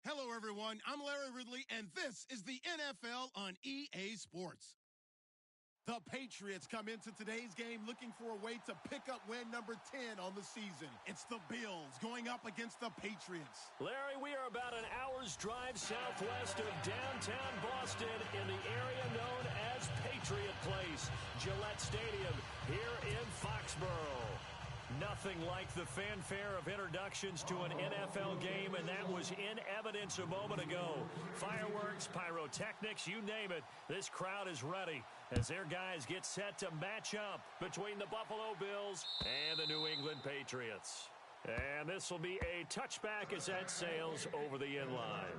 Hello, everyone. I'm Larry Ridley, and this is the NFL on EA Sports. The Patriots come into today's game looking for a way to pick up win number 10 on the season. It's the Bills going up against the Patriots. Larry, we are about an hour's drive southwest of downtown Boston in the area known as Patriot Place, Gillette Stadium, here in Foxborough. Nothing like the fanfare of introductions to an NFL game, and that was in evidence a moment ago. Fireworks, pyrotechnics, you name it. This crowd is ready as their guys get set to match up between the Buffalo Bills and the New England Patriots. And this will be a touchback as that sails over the inline.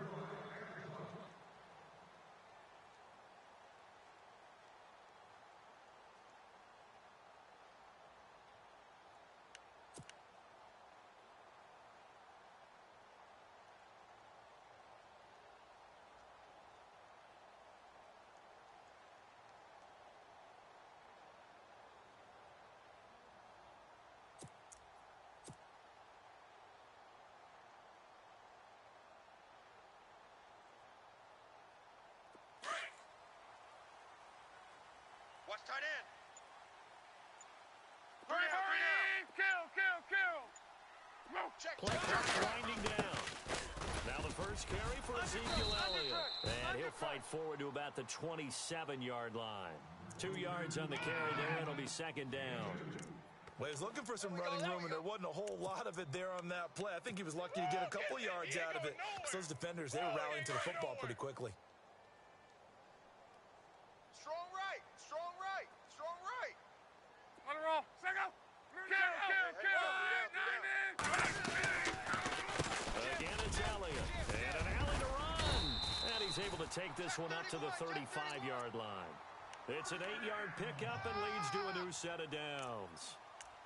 Watch tight end. Kill. Check. Play clock winding down. Now the first carry for Ezekiel Elliott. And he'll fight forward to about the 27-yard line. 2 yards on the carry there. It'll be second down. Well, he was looking for some running room, and there wasn't a whole lot of it there on that play. I think he was lucky to get a couple yards out of it. So those defenders, they were rallying to the football pretty quickly. Strong right. On the roll. Second. Kill. Again, it's Elliott. And an alley to run. And he's able to take this one up to the 35-yard line. It's an 8-yard pickup and leads to a new set of downs.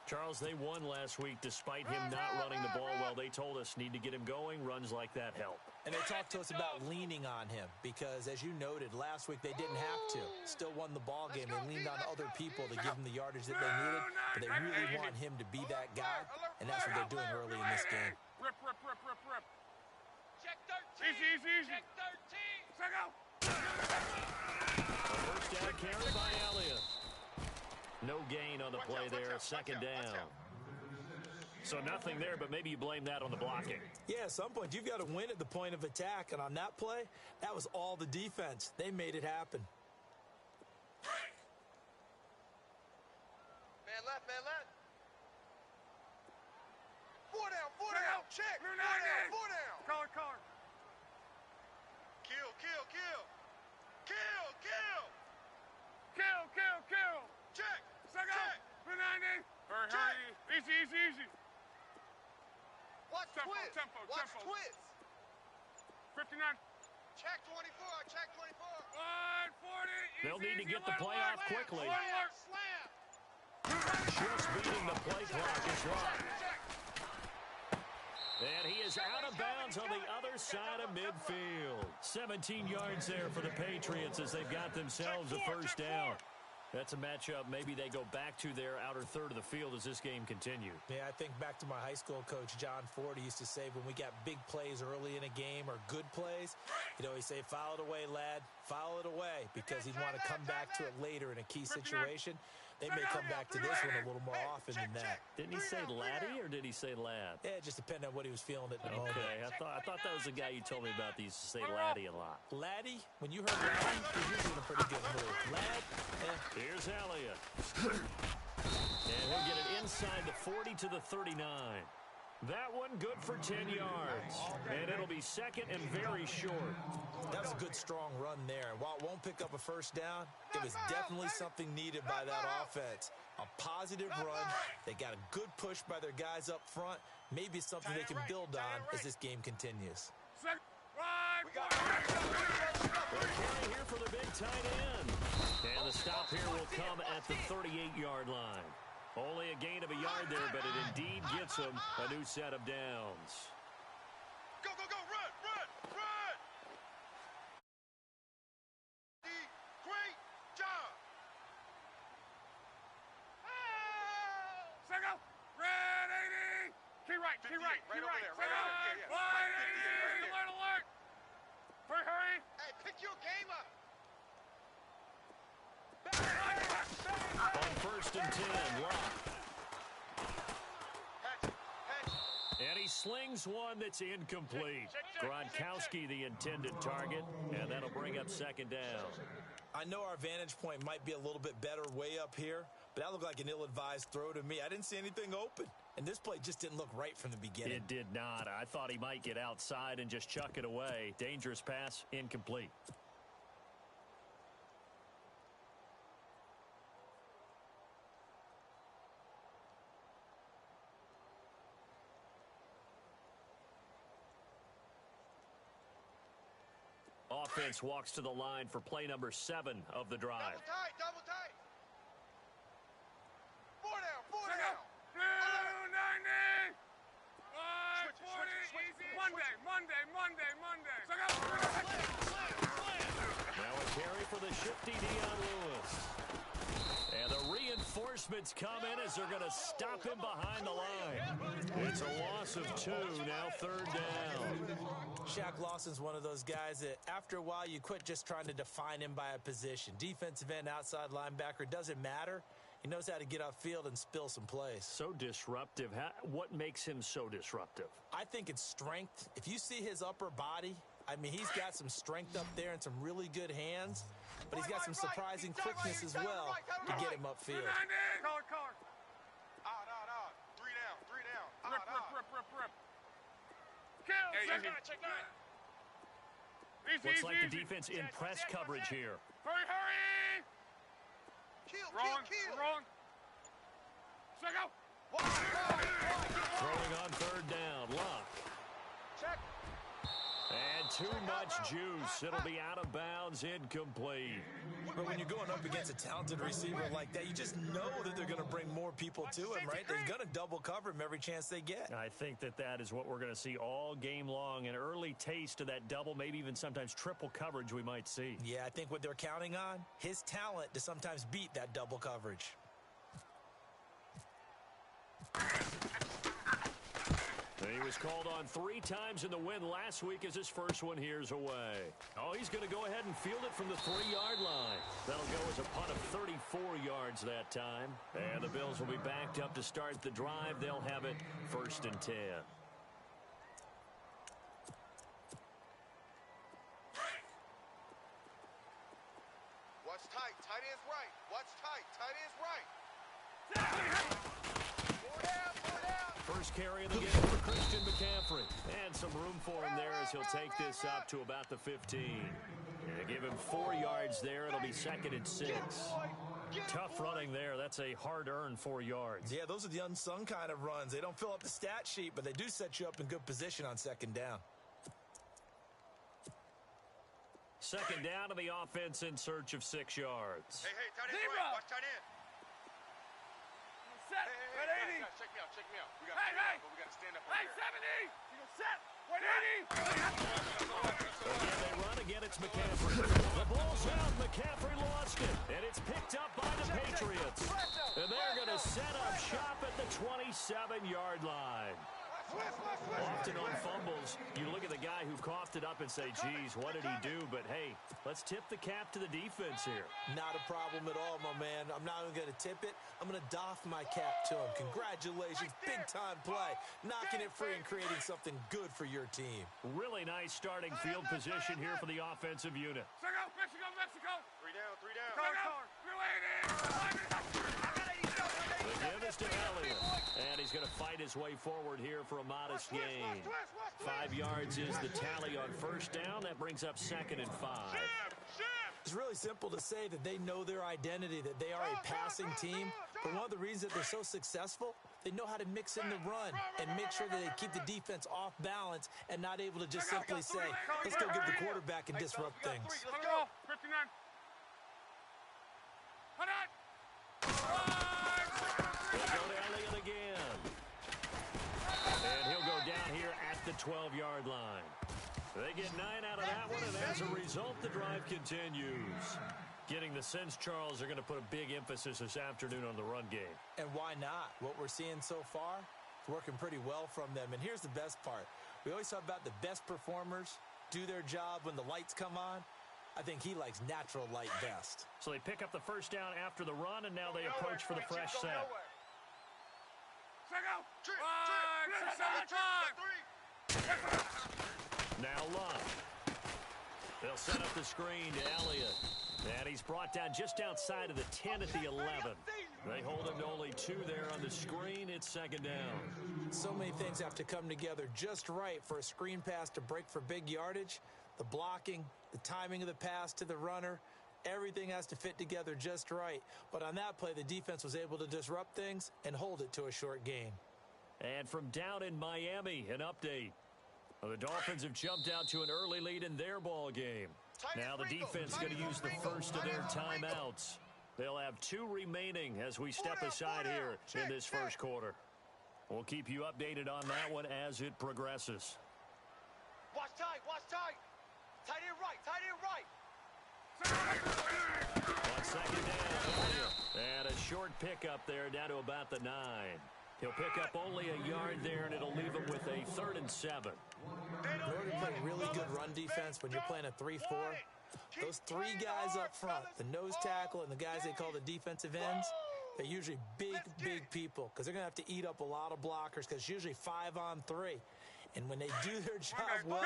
Charles, they won last week despite him not running the ball well. They told us need to get him going. Runs like that help. And they talked to us about leaning on him because, as you noted, last week they didn't have to. Still won the ball game. They leaned on other people to give them the yardage that they needed, but they really want him to be that guy, and that's what they're doing early in this game. Rip. Check 13. Easy. Check 13. Second. A first down carry by Elliott. No gain on the play there. Second down. So nothing there, but maybe you blame that on the blocking. Yeah, at some point you've got to win at the point of attack, and on that play, that was all the defense. They made it happen. Man left. 4 down. Check. 4 down. Collar. Kill. Check. Second. Check. 90. Hurry. Easy. Watch twist. Tempo. Watch twist. 59. Check 24. 140. They'll need to get the play off quickly. Slam. Just beating the play clock is right. And he is out of bounds on the other side of midfield. 17 yards there for the Patriots as they've got themselves a first down. That's a matchup maybe they go back to their outer third of the field as this game continues. Yeah, I think back to my high school coach, John Ford. He used to say when we got big plays early in a game or good plays, he'd always say, foul it away, lad, foul it away, because he'd want to come back to it later in a key situation. They may come back to this one a little more often than that. Didn't he say laddie or did he say lad? Yeah, it just depended on what he was feeling at the moment. Okay, I thought that was the guy you told me about. He used to say laddie a lot. Laddie, when you heard laddie, you're usually in a pretty good mood. Lad, Here's Elliott. And he'll get it inside the 40 to the 39. That one good for 10 yards. And it'll be second and very short. That was a good, strong run there. And while it won't pick up a first down, it was definitely something needed by that offense. A positive run. They got a good push by their guys up front. Maybe something they can build on as this game continues. Second. Right. They're carrying here for the big tight end. And the stop here will come at the 38-yard line. Only a gain of a yard there, but it indeed gets them a new set of downs. Go, run! Great job! Second. Red 80. Key right. right, key right, key right. Right over there. Yeah, yeah. Alert, alert. Hurry, hurry. Hey, pick your game up. On 1st and 10, Locke. And he slings one that's incomplete. Gronkowski, the intended target, and that'll bring up 2nd down. I know our vantage point might be a little bit better way up here, but that looked like an ill-advised throw to me. I didn't see anything open, and this play just didn't look right from the beginning. It did not. I thought he might get outside and just chuck it away. Dangerous pass, incomplete. Offense walks to the line for play number 7 of the drive. Double tight, double tight. 4 down. Blue 90. 540, easy. Monday. Now a carry for the shifty Dion Lewis. And the reinforcements come in as they're going to stop him behind the line. It's a loss of 2, now 3rd down. Shaq Lawson's one of those guys that after a while you quit just trying to define him by a position. Defensive end, outside linebacker, doesn't matter. He knows how to get upfield and spill some plays. So disruptive. What makes him so disruptive? I think it's strength. If you see his upper body, I mean, he's got some strength up there and some really good hands, but he's got some surprising quickness as well to get him upfield. Collar. Out. 3 down. Rip. Kill, check that. Looks like the defense in press coverage here. Hurry. Kill. Wrong. Second. Throwing on 3rd down, Locke. Check. And too much juice. It'll be out of bounds, incomplete. But when you're going up against a talented receiver like that, you just know that they're going to bring more people to him, right? They're going to double cover him every chance they get. I think that is what we're going to see all game long. An early taste of that double, maybe even sometimes triple coverage we might see. Yeah, I think what they're counting on, his talent to sometimes beat that double coverage. He was called on 3 times in the win last week as his first one here's away. Oh, he's going to go ahead and field it from the 3-yard line. That'll go as a punt of 34 yards that time. And the Bills will be backed up to start the drive. They'll have it 1st and 10. What's tight? Tight end's right. What's tight? Tight end's right. 4 down. First carry of the game for Christian McCaffrey. And some room for him there as he'll take this up to about the 15. And give him 4 yards there. It'll be 2nd and 6. Tough running there. That's a hard-earned 4 yards. Yeah, those are the unsung kind of runs. They don't fill up the stat sheet, but they do set you up in good position on 2nd down. 2nd down to the offense in search of 6 yards. Hey, tight end's right. Watch tight end. Set. Hey, check me out. We got to stand up. Hey, 70. You go set. 180. Again, they run again. It's McCaffrey. The ball's out. McCaffrey lost it. And it's picked up by the Patriots. And they're going to set up shop at the 27-yard line. Often on fumbles, you look at the guy who coughed it up and say, geez, what did he do? But, hey, let's tip the cap to the defense here. Not a problem at all, my man. I'm not even going to tip it. I'm going to doff my cap to him. Congratulations. Big-time play. Knocking it free and creating something good for your team. Really nice starting field position here for the offensive unit. Mexico. 3 down. The give is to Elliott. And he's going to fight his way forward here for a modest gain. 5 yards is the tally on 1st down. That brings up 2nd and 5. It's really simple to say that they know their identity, that they are a passing team. But one of the reasons that they're so successful, they know how to mix in the run and make sure that they keep the defense off balance and not able to just simply say, let's go get the quarterback and disrupt things. Let's go. 59. Hold on. They'll go to Elliott again. And he'll go down here at the 12-yard line. They get 9 out of that one, and as a result, the drive continues. Getting the sense, Charles, they're going to put a big emphasis this afternoon on the run game. And why not? What we're seeing so far, It's working pretty well from them. And here's the best part. We always talk about the best performers do their job when the lights come on. I think he likes natural light best. So they pick up the first down after the run, and now they approach for the fresh set. Now Love. They'll set up the screen to Elliott. And he's brought down just outside of the 10 at the 11. They hold him to only 2 there on the screen. It's second down. So many things have to come together just right for a screen pass to break for big yardage. The blocking, the timing of the pass to the runner, everything has to fit together just right. But on that play, the defense was able to disrupt things and hold it to a short gain. And from down in Miami, an update. Well, the Dolphins have jumped out to an early lead in their ball game. Now the defense is going to use the first of their timeouts. They'll have 2 remaining as we step aside here in this first quarter. We'll keep you updated on that one as it progresses. Watch tight, watch tight. Tight end right. On second down, and a short pickup there down to about the 9. He'll pick up only a yard there, and it'll leave him with a 3rd and 7. In order to play really good run defense when you're playing a 3-4, those 3 guys up front, the nose tackle and the guys they call the defensive ends, they're usually big people because they're going to have to eat up a lot of blockers because it's usually 5 on 3. And when they do their job well,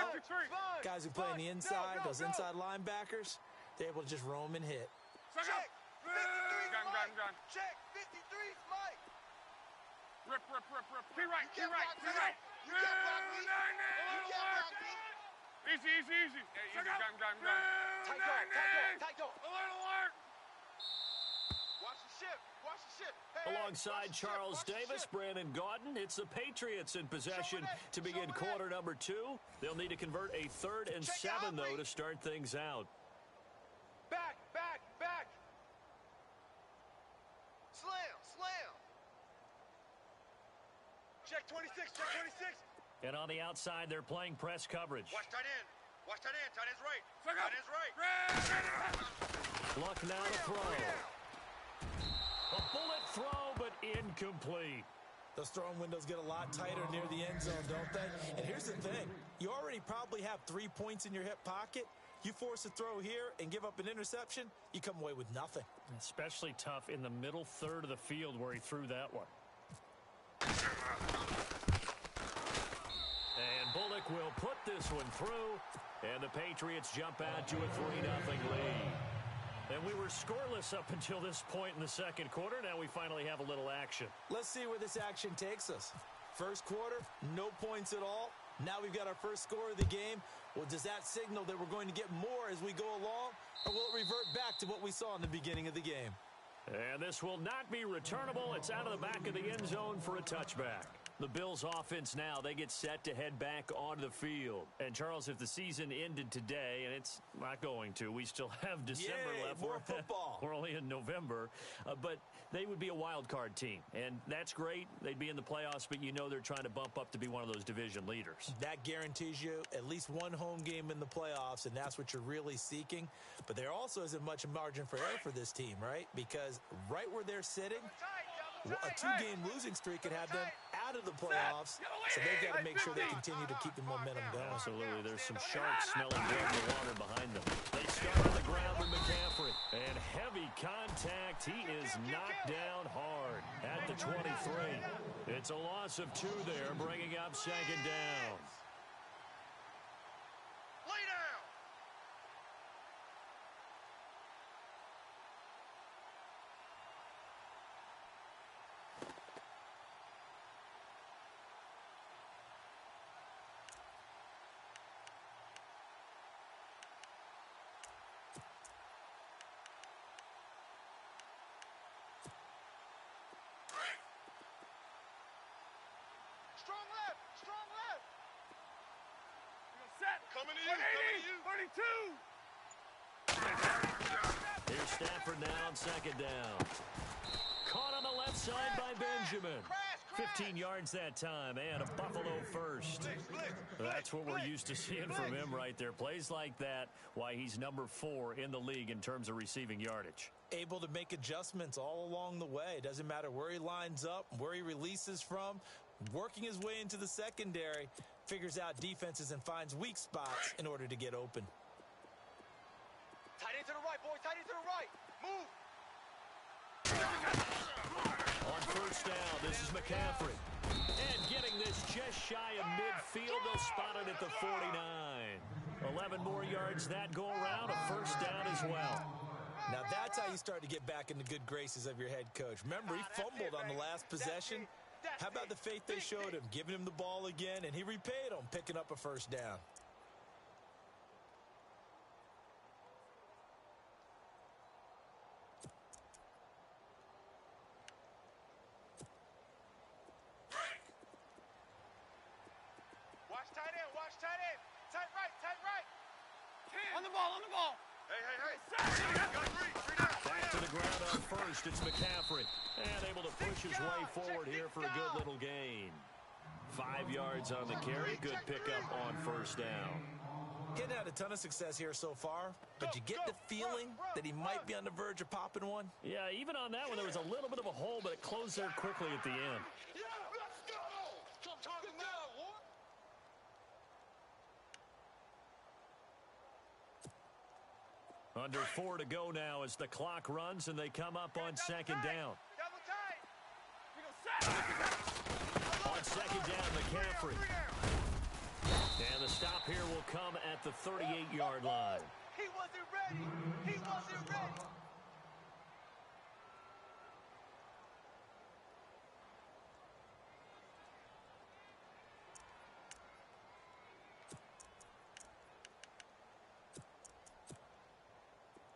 guys who play on the inside, those inside linebackers, they're able to just roam and hit. Check. 53's Mike. Check. 53's Mike. Rip. Key right. You can't block me. Easy. Yeah, easy. Gun. Tight go. A little work. Watch the ship. Hey, Alongside Charles Davis, Brandon Gaudin, it's the Patriots in possession to begin quarter number 2. They'll need to convert a 3rd and 7, though, to start things out. Back. Slam. Check 26. And on the outside, they're playing press coverage. Watch tight end. Tight end's right. Luck now to throw. A bullet throw, but incomplete. Those throwing windows get a lot tighter near the end zone, don't they? And here's the thing. You already probably have 3 points in your hip pocket. You force a throw here and give up an interception, you come away with nothing. Especially tough in the middle third of the field where he threw that one. And Bullock will put this one through, and the Patriots jump out to a 3-0 lead. And we were scoreless up until this point in the second quarter. Now we finally have a little action. Let's see where this action takes us. First quarter, no points at all. Now we've got our first score of the game. Well, does that signal that we're going to get more as we go along, or will it revert back to what we saw in the beginning of the game? And this will not be returnable. It's out of the back of the end zone for a touchback. The Bills offense now, they get set to head back onto the field. And, Charles, if the season ended today, and it's not going to, we still have December left. More football. We're only in November. But they would be a wild card team. And that's great. They'd be in the playoffs, but you know they're trying to bump up to be one of those division leaders. That guarantees you at least one home game in the playoffs, and that's what you're really seeking. But there also isn't much margin for error for this team, right? Because right where they're sitting, a 2-game losing streak could have them out of the playoffs, so they've got to make sure they continue to keep the momentum going. Absolutely. There's some sharks smelling down the water behind them. They start on the ground with McCaffrey. And heavy contact. He is knocked down hard at the 23. It's a loss of 2 there, bringing up second down. Lay down. Strong left. Set. Coming to you. 32. Here's Stafford now on second down. Caught on the left side by Benjamin. 15 yards that time, and a Buffalo first. That's what we're used to seeing from him right there. Plays like that, why he's number 4 in the league in terms of receiving yardage. Able to make adjustments all along the way. Doesn't matter where he lines up, where he releases from. Working his way into the secondary, figures out defenses and finds weak spots in order to get open. Tight end to the right, boys. Tight end to the right. Move. On first down, this is McCaffrey. And getting this just shy of midfield, they'll spot it at the 49. 11 more yards that go around, a first down as well. Now that's how you start to get back in the good graces of your head coach. Remember, he fumbled on the last possession. How about the faith they showed him, giving him the ball again, and he repaid them, picking up a first down. Watch tight end. Watch tight end. Tight right. Tight right. On the ball, on the ball. Hey, hey, hey. Got three down. Back to the ground on first, it's McCaffrey. And able to push his way forward here for a good little gain. 5 yards on the carry, good pickup on first down. Getting had a ton of success here so far, but you get the feeling that he might be on the verge of popping one. Yeah, even on that one, there was a little bit of a hole, but it closed there quickly at the end. Yeah, let's go. Come talking now, boy. Under 4 to go now as the clock runs and they come up on second down. Double tight. We go set. On second down, McCaffrey. And the stop here will come at the 38-yard line. He wasn't ready. He wasn't ready.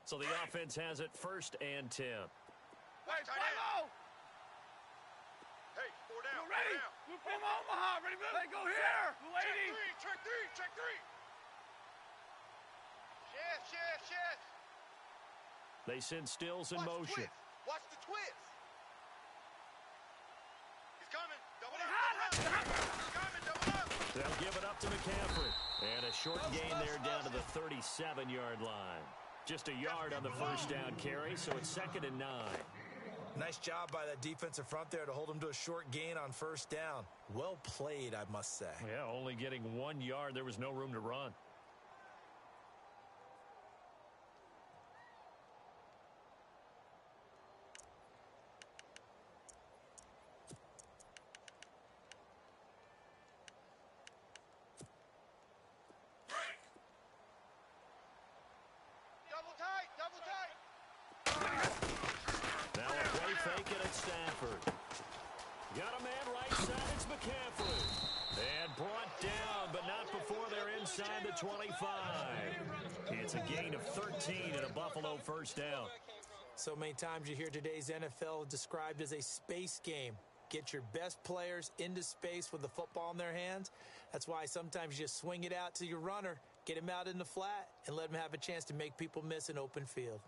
So the offense has it first and 10. Hey, follow. Hey, 4 down. You ready? You from Omaha. Ready, move. Hey, go here. Lady. Check three. Check three. Yes. They send Stills in Watch the motion. twist. Watch the twist. He's coming. Double up. He's coming. Double up. They'll give it up to McCaffrey. And a short gain there down to the 37-yard line. Just a yard on the first down carry, so it's second and 9. Nice job by that defensive front there to hold him to a short gain on first down. Well played, I must say. Yeah, only getting 1 yard. There was no room to run. Double tight. Now a play fake it at Stafford. Got a man right side, it's McCaffrey. And brought down, but not before they're inside the 25. It's a gain of 13 and a Buffalo first down. So many times you hear today's NFL described as a space game. Get your best players into space with the football in their hands. That's why sometimes you just swing it out to your runner, get him out in the flat, and let him have a chance to make people miss an open field.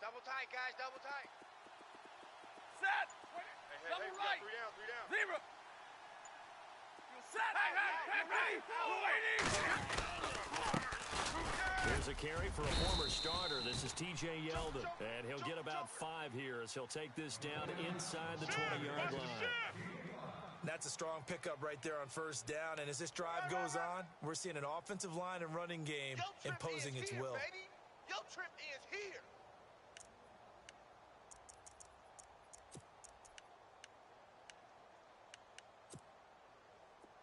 Double tight, guys. Double tight. Set. Hey, Double we right. got 3 down. Zebra. You set. Hey, ready. Lady. Here's a carry for a former starter. This is T.J. Yeldon, and he'll get about 5 here as he'll take this down inside the 20-yard line. That's a strong pickup right there on first down, and as this drive goes on, we're seeing an offensive line and running game imposing its will. Baby. Your trip is here.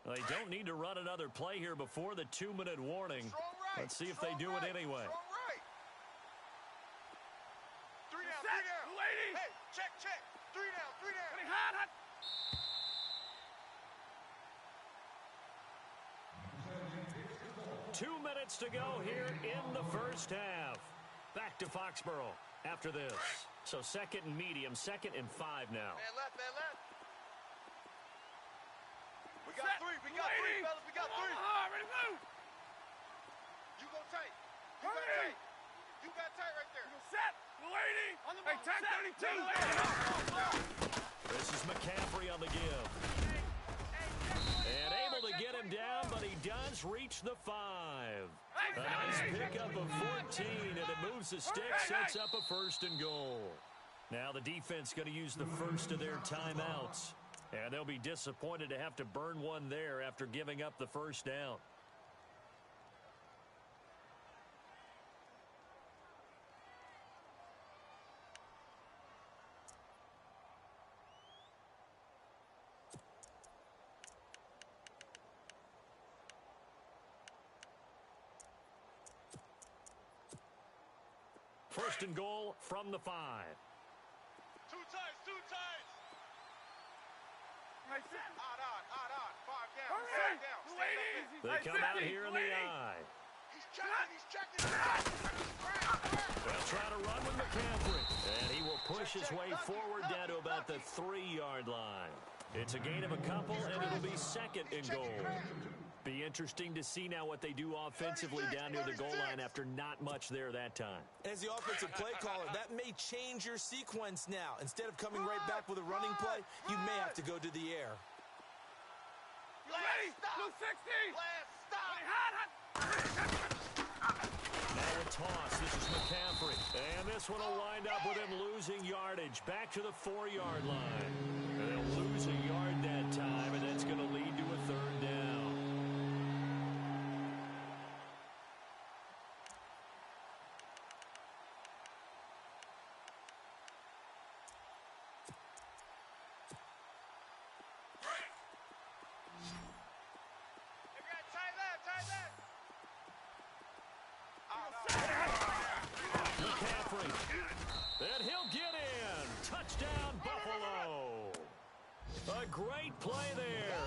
They don't need to run another play here before the 2-minute warning. Right. Let's see if they do it anyway. Strong right. 3 down, Set. 3 down. Lady. Hey, check. 3 down. Ready, hot. 2 minutes to go here in the first half. Back to Foxborough after this. So second and medium, 2nd and 5 now. Man left. We got Set. 3, fellas. We got 3. Omaha. Ready, move. You go tight. Hurry. You got tight right there. Set. Lady. On the ball. Hey, tag 32. This is McCaffrey on the give. And able to get him third down, but he does reach the 5. A nice pickup of 14, and it moves the stick, sets up a 1st and goal. Now the defense going to use the first of their timeouts. And they'll be disappointed to have to burn one there after giving up the 1st down. First and goal from the 5. Two tights, two tights. Odd on. 5 down, 6 down. They come out here in the eye. He's checking. They'll try to run with McCaffrey. And he will push his way forward down to about the 3-yard line. It's a gain of a couple, and it'll be 2nd and goal. Be interesting to see now what they do offensively down near the goal line after not much there that time. As the offensive play caller, that may change your sequence now. Instead of coming right back with a running play, you may have to go to the air. You ready? Blue 60. Now a toss. This is McCaffrey. And this one will wind up with him losing yardage. Back to the 4-yard line. And they'll lose a yard that time, and that's going to lead to a 3rd down. And he'll get in. Touchdown, Buffalo. A great play there.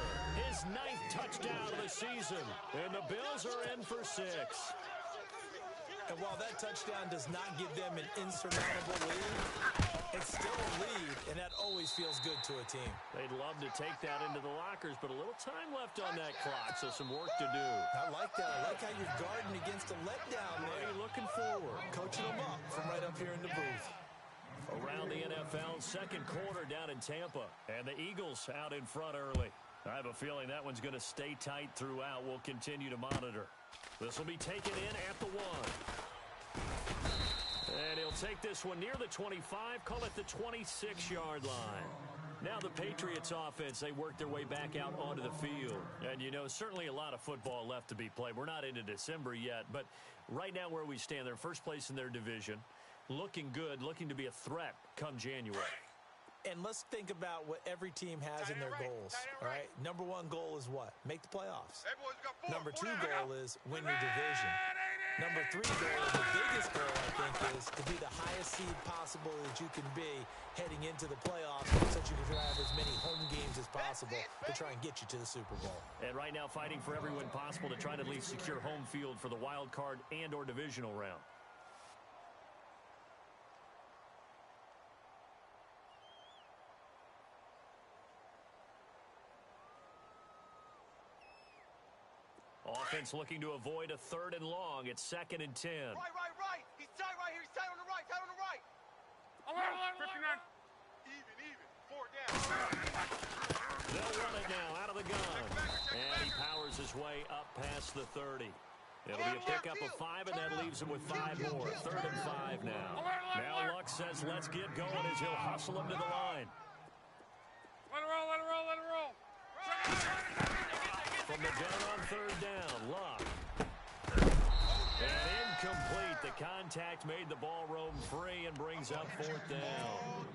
His 9th touchdown of the season. And the Bills are in for 6. And while that touchdown does not give them an insurmountable lead, it's still a lead, and that always feels good to a team. They'd love to take that into the lockers, but a little time left on that clock, so some work to do. I like that. I like how you're guarding against a letdown there. You're looking forward. Coaching them up from right up here in the booth. Around the NFL, 2nd quarter down in Tampa, and the Eagles out in front early. I have a feeling that one's going to stay tight throughout. We'll continue to monitor. This will be taken in at the 1. And he'll take this one near the 25, call it the 26-yard line. Now the Patriots offense, they work their way back out onto the field. And, you know, certainly a lot of football left to be played. We're not into December yet, but right now where we stand, they're first place in their division. Looking good, looking to be a threat come January. And let's think about what every team has in their goals, all right? Number 1 goal is what? Make the playoffs. Number 2 goal is win your division. Number 3 goal, the biggest goal, I think, is to be the highest seed possible that you can be heading into the playoffs so that you can have as many home games as possible to try and get you to the Super Bowl. And right now fighting for every win possible to try to at least secure home field for the wild card and or divisional round. Offense looking to avoid a 3rd and long. It's 2nd and 10. Right. He's tight right here. He's tight on the right. 59. Even. 4 down. They'll run it now out of the gun. And he powers his way up past the 30. It'll be a pickup of 5, and that leaves him with 5 more. 3rd and 5 now. Now Luck says let's get going as he'll hustle him to the line. Let it roll. From the gun on 3rd down, Luck. And incomplete. The contact made the ball roam free and brings up 4th down.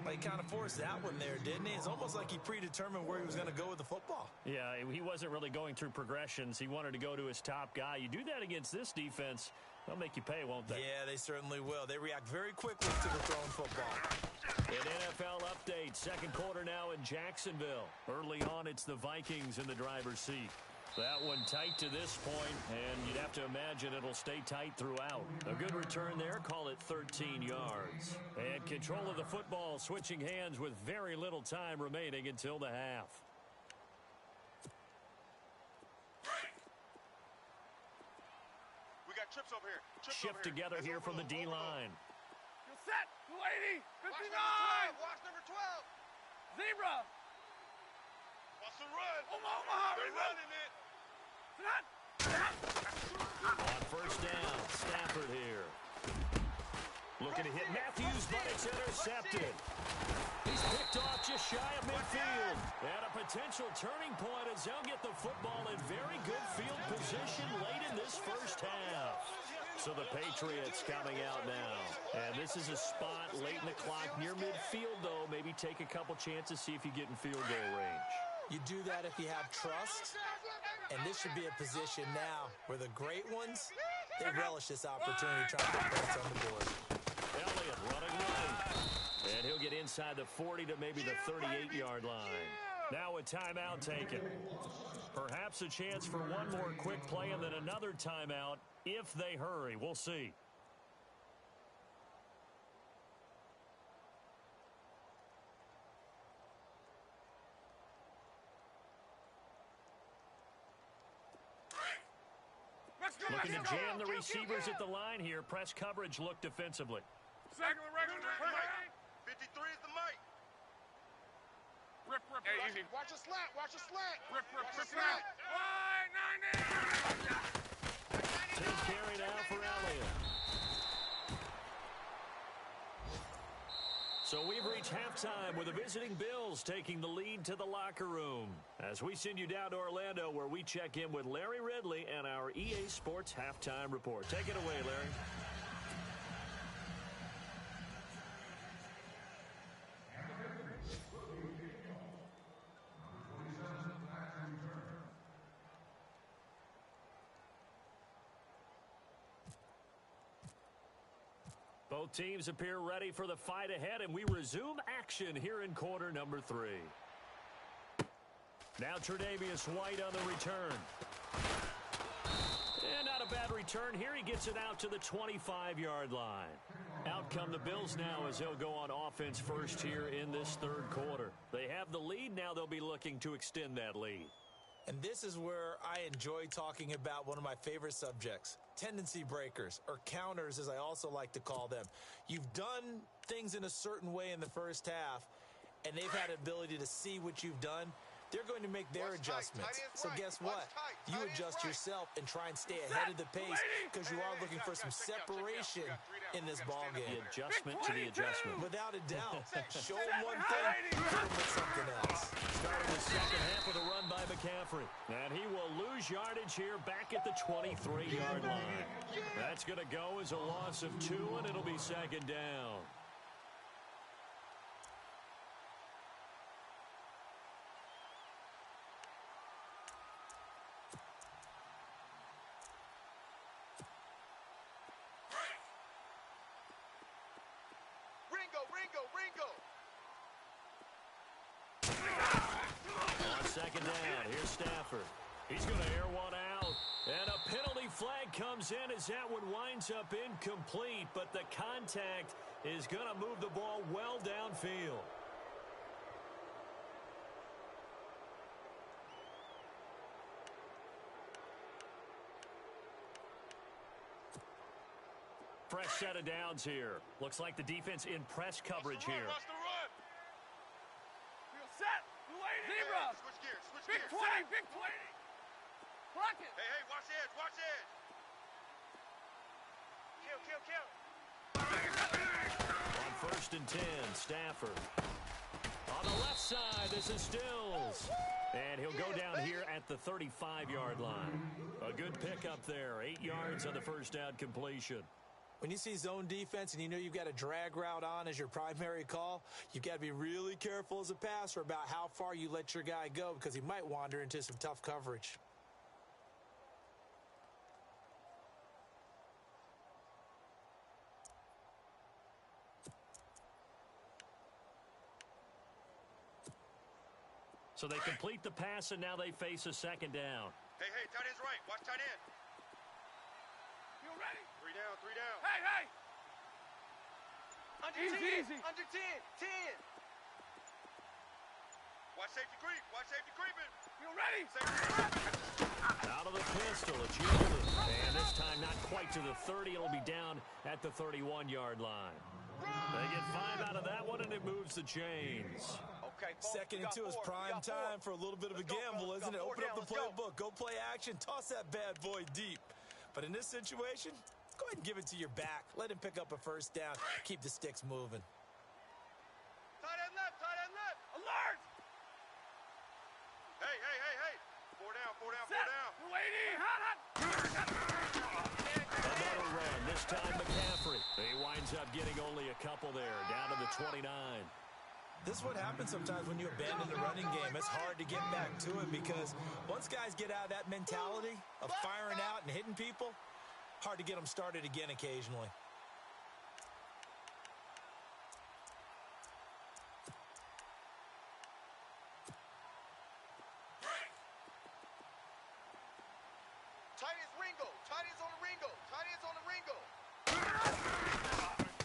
He kind of forced that one there, didn't he? It's almost like he predetermined where he was going to go with the football. Yeah, he wasn't really going through progressions. He wanted to go to his top guy. You do that against this defense, they'll make you pay, won't they? Yeah, they certainly will. They react very quickly to the thrown football. An NFL update, 2nd quarter now in Jacksonville. Early on, it's the Vikings in the driver's seat. That one tight to this point, and you'd have to imagine it'll stay tight throughout. A good return there, call it 13 yards. And control of the football switching hands with very little time remaining until the half. We got trips over here. Shift together here from the D-line. You're set. 280. 59. Watch number 12. Zebra. Watch the run. Omaha, They're running it. On first down, Stafford here. Looking to hit Matthews, but it's intercepted. He's picked off just shy of midfield. And a potential turning point as they'll get the football in very good field position late in this first half. So the Patriots coming out now. And this is a spot late in the clock near midfield, though. Maybe take a couple chances, see if you get in field goal range. You do that if you have trust, and this should be a position now where the great ones, they relish this opportunity trying to put points on the board. Elliott running right. And he'll get inside the 40 to maybe the 38-yard line. Now a timeout taken. Perhaps a chance for one more quick play and then another timeout if they hurry. We'll see. Looking to jam the receivers at the line here. Press coverage look defensively. Regular. 53 is the mic. Rip. Hey, easy. Watch a slant. Rip. Slant. 90. 10 carry now for Elliott. So we've reached halftime with the visiting Bills taking the lead to the locker room. As we send you down to Orlando where we check in with Larry Ridley and our EA Sports Halftime Report. Take it away, Larry. Both teams appear ready for the fight ahead, and we resume action here in quarter number 3. Now Tre'Davious White on the return. And not a bad return here. He gets it out to the 25-yard line. Out come the Bills now as they'll go on offense first here in this third quarter. They have the lead. Now they'll be looking to extend that lead. And this is where I enjoy talking about one of my favorite subjects, tendency breakers, or counters as I also like to call them. You've done things in a certain way in the first half, and they've had an ability to see what you've done. They're going to make their adjustments. So guess what? You adjust yourself and try and stay ahead of the pace because you are looking for some separation in this ballgame. The adjustment to the adjustment. Without a doubt. Show them one thing, hit them with something else. Starting the second half with a run by McCaffrey. And he will lose yardage here back at the 23-yard line. That's going to go as a loss of 2, and it'll be second down. Ringo. On second down, here's Stafford. He's going to air one out. And a penalty flag comes in as that one winds up incomplete. But the contact is going to move the ball well downfield. Fresh set of downs here. Looks like the defense in press coverage here. Watch the run. Set. Zebra. Switch gears. Big 20. Big 20. Block it. Hey, watch edge. Kill. On first and 10, Stafford. On the left side, this is Stills. And he'll go down here at the 35-yard line. A good pickup there. 8 yards on the first down completion. When you see zone defense and you know you've got a drag route on as your primary call, you've got to be really careful as a passer about how far you let your guy go because he might wander into some tough coverage. So they complete the pass, and now they face a second down. Hey, tight end's right. Watch tight end. You ready? 3 down. Hey. Under Easy. 10. Watch safety creeping. You ready? Out of the pistol, it's yielded. And this time not quite to the 30. It'll be down at the 31-yard line. They get 5 out of that one, and it moves the chains. Second and 2 is prime time for a little bit of a gamble, isn't it? Open up the playbook. Go play action. Toss that bad boy deep. But in this situation, go ahead and give it to your back. Let him pick up a first down. Keep the sticks moving. Tight end left, Alert! Hey. 4 down. Another run, this time McCaffrey. He winds up getting only a couple there, down to the 29. This is what happens sometimes when you abandon the running game. It's hard to get back to it because once guys get out of that mentality of firing out and hitting people, hard to get them started again occasionally. Tight end's Ringo. Tight end's on the Ringo.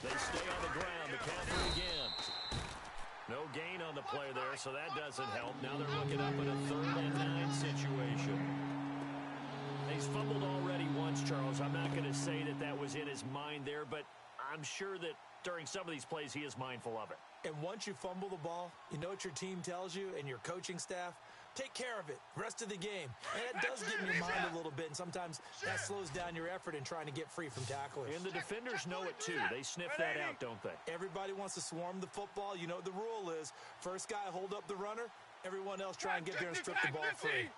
They stay on the ground. McCaffrey again. No gain on the play there, so that doesn't help. Now they're looking up at a 3rd and 9 situation. He's fumbled already once, Charles. I'm not going to say that was in his mind there, but I'm sure that during some of these plays he is mindful of it. And once you fumble the ball, you know what your team tells you and your coaching staff? Take care of it. Rest of the game. And it does get in your mind a little bit, and sometimes that slows down your effort in trying to get free from tacklers. And the defenders know it too. They sniff that out, don't they? Everybody wants to swarm the football. You know what the rule is. First guy hold up the runner. Everyone else try and get there and strip the ball free.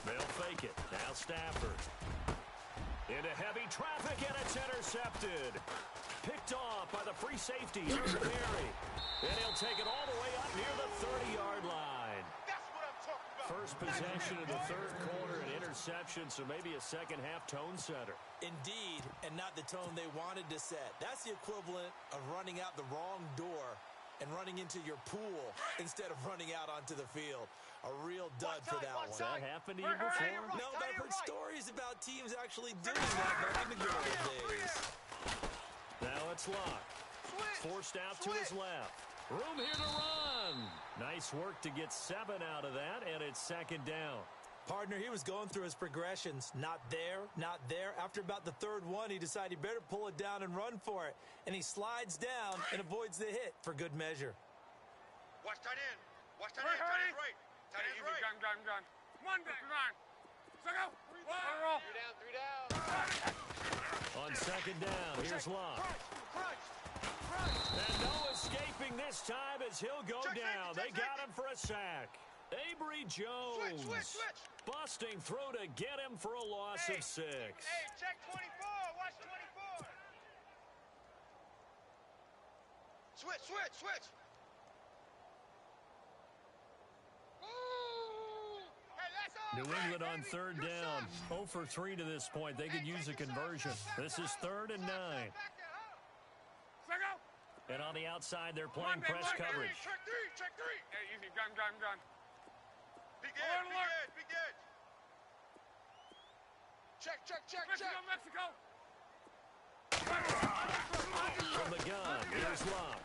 They'll fake it. Now Stafford. Into heavy traffic, and it's intercepted. Picked off by the free safety, Aaron Berry. And he'll take it all the way up near the 30-yard line. That's what I'm talking about. First possession of the 3rd quarter, an interception, so maybe a second-half tone setter. Indeed, and not the tone they wanted to set. That's the equivalent of running out the wrong door and running into your pool instead of running out onto the field. A real dud for that one. Has that happened to you before? No, but I've heard stories about teams actually doing that back in the good old days. Now it's Locke. Forced out to his left. Room here to run. Nice work to get 7 out of that, and it's 2nd down. Partner, he was going through his progressions. Not there, not there. After about the 3rd one, he decided he better pull it down and run for it. And he slides down and avoids the hit for good measure. Watch tight end. Watch tight end. Tight end's right. Tight end's right. Gun. 1 down. Go. 3 down. On 2nd down, here's Locke. And no escaping this time as he'll go down. They got him for a sack. Avery Jones busting through to get him for a loss of 6. Hey, check 24. Watch 24. Switch. New England on 3rd down. 0 for 3 to this point. They could use a conversion. This is 3rd and 9. And on the outside, they're playing press coverage. Check three. Hey, easy. Gun. Big edge. Check. Mexico. From the gun, here's Locke.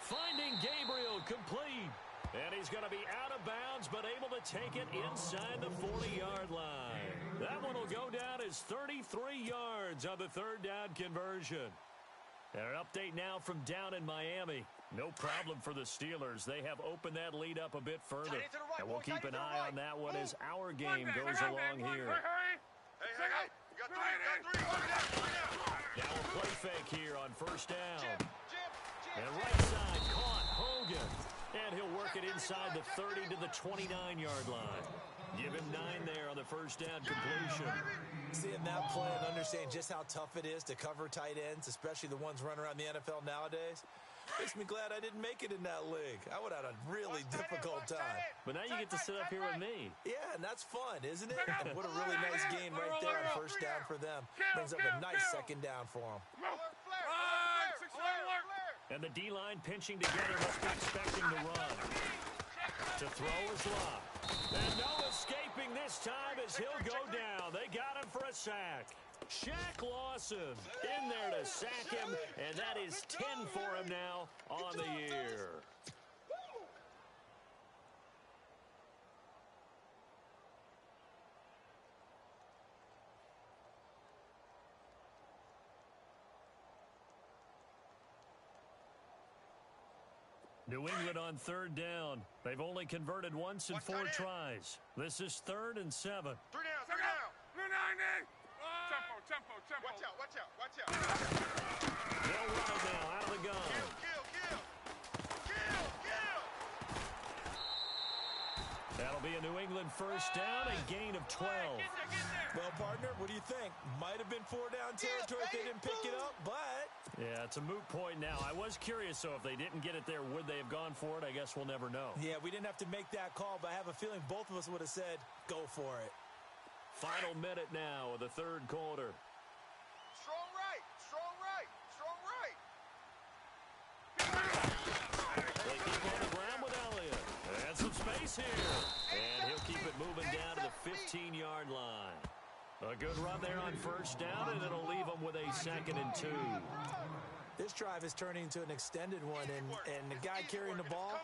Finding Gabriel complete. And he's going to be out of bounds, but able to take it inside the 40-yard line. That one will go down as 33 yards on the 3rd down conversion. And an update now from down in Miami. No problem for the Steelers. They have opened that lead up a bit further. And we'll keep an eye on that one as our game goes along here. Hey. You got 3. Now a play fake here on 1st down. And right side caught Hogan. And he'll work it inside the 30 to the 29-yard line. Give him 9 there on the 1st down completion. Seeing that play and understanding just how tough it is to cover tight ends, especially the ones running around the NFL nowadays, makes me glad I didn't make it in that league. I would have had a really difficult time. But now you get to sit up here with me. Yeah, and that's fun, isn't it? And what a really nice game right there on 1st down for them. Brings up a nice 2nd down for them. And the D-line pinching together, must be expecting the run. To throw is Locke. And no escaping this time as he'll go down. They got him for a sack. Shaq Lawson in there to sack him, and that is 10 for him now on the year. New England on third down. They've only converted once in 4 tries. This is 3rd and 7. 3 down, 3 down. Blue 90. Tempo. Watch out. They'll run it now out of the gun. Kill. That'll be a New England first down, a gain of 12. Well, partner, what do you think? Might have been 4 down territory if they didn't pick it up, but... Yeah, it's a moot point now. I was curious, so if they didn't get it there, would they have gone for it? I guess we'll never know. Yeah, we didn't have to make that call, but I have a feeling both of us would have said, go for it. Final minute now of the 3rd quarter. Strong right. They keep on the ground with Elliott. And some space here. And he'll keep it moving down to the 15-yard line. A good run there on first down, and it'll leave them with a 2nd and 2. This drive is turning into an extended one, and the guy carrying the ball,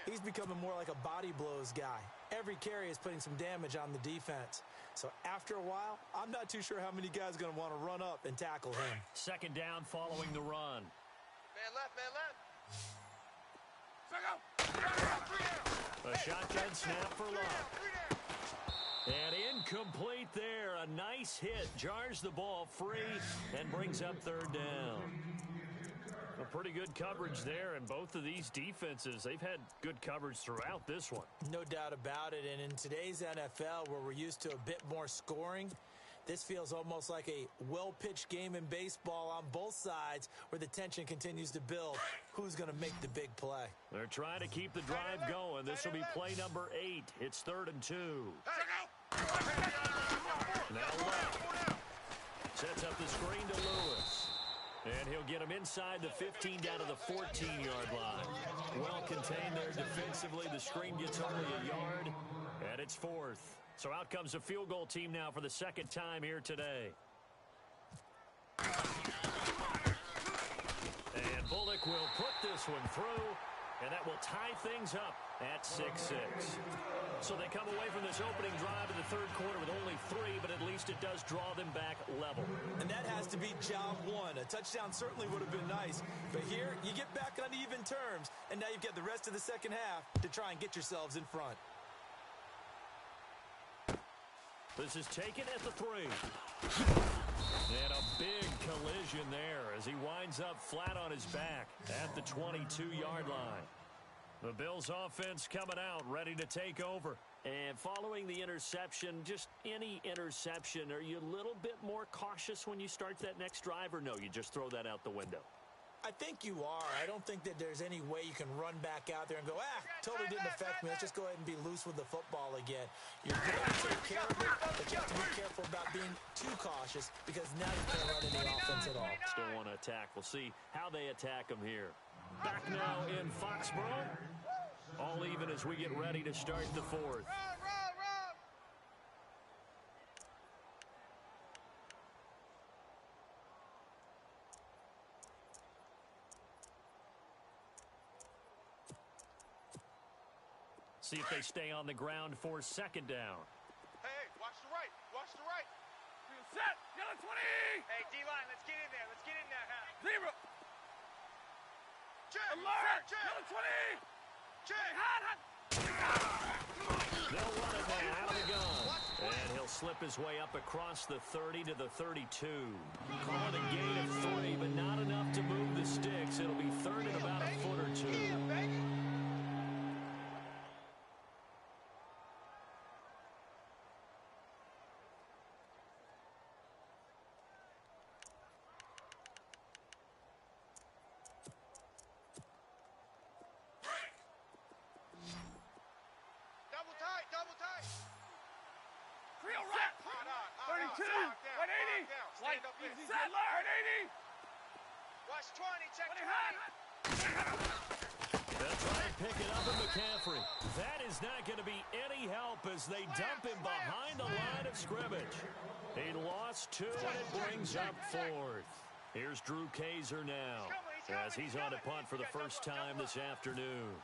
he's becoming more like a body blows guy. Every carry is putting some damage on the defense. So after a while, I'm not too sure how many guys are going to want to run up and tackle him. 2nd down following the run. Man left. A shotgun snap for Luck. And incomplete there. A nice hit. Jars the ball free and brings up 3rd down. A pretty good coverage there, and both of these defenses, they've had good coverage throughout this one. No doubt about it, and in today's NFL, where we're used to a bit more scoring, this feels almost like a well-pitched game in baseball on both sides where the tension continues to build. Who's going to make the big play? They're trying to keep the drive going. This will be play number 8. It's 3rd and 2. Now Luck sets up the screen to Lewis. And he'll get him inside the 15 down to the 14-yard line. Well contained there defensively. The screen gets only a yard, and it's 4th. So out comes a field goal team now for the 2nd time here today. And Bullock will put this one through, and that will tie things up at 6-6. So they come away from this opening drive in the 3rd quarter with only 3, but at least it does draw them back level. And that has to be job 1. A touchdown certainly would have been nice, but here you get back on even terms, and now you've got the rest of the 2nd half to try and get yourselves in front. This is taken at the 3. And a big collision there as he winds up flat on his back at the 22-yard line. The Bills offense coming out, ready to take over. And following the interception, just any interception, are you a little bit more cautious when you start that next drive, or no, you just throw that out the window? I think you are. I don't think that there's any way you can run back out there and go, totally didn't affect me. Let's just go ahead and be loose with the football again. You're going to take care of it, but you have to be careful about being too cautious because now you can't run any offense at all. Still want to attack. We'll see how they attack them here. Back now in Foxborough. All even as we get ready to start the 4th. See if they stay on the ground for 2nd down. Hey, watch the right. Set. Yellow 20. Hey, D-line, let's get in there. Zero. Check. Alert. Yellow 20. Check. Hot. They'll run it now out of the gun. And he'll slip his way up across the 30 to the 32. Call it a gain of 3, but not enough to move the sticks. It'll be 3rd and about a foot or 2. Double tight. Real right. 32. 180. Stand up there. Set. 180. Watch 20. Check 20. They'll try and pick it up in McCaffrey. That is not going to be any help as they dump him behind the line of scrimmage. He lost 2, and it brings up 4th. Here's Drew Kaiser now as he's on a punt for the first time this afternoon.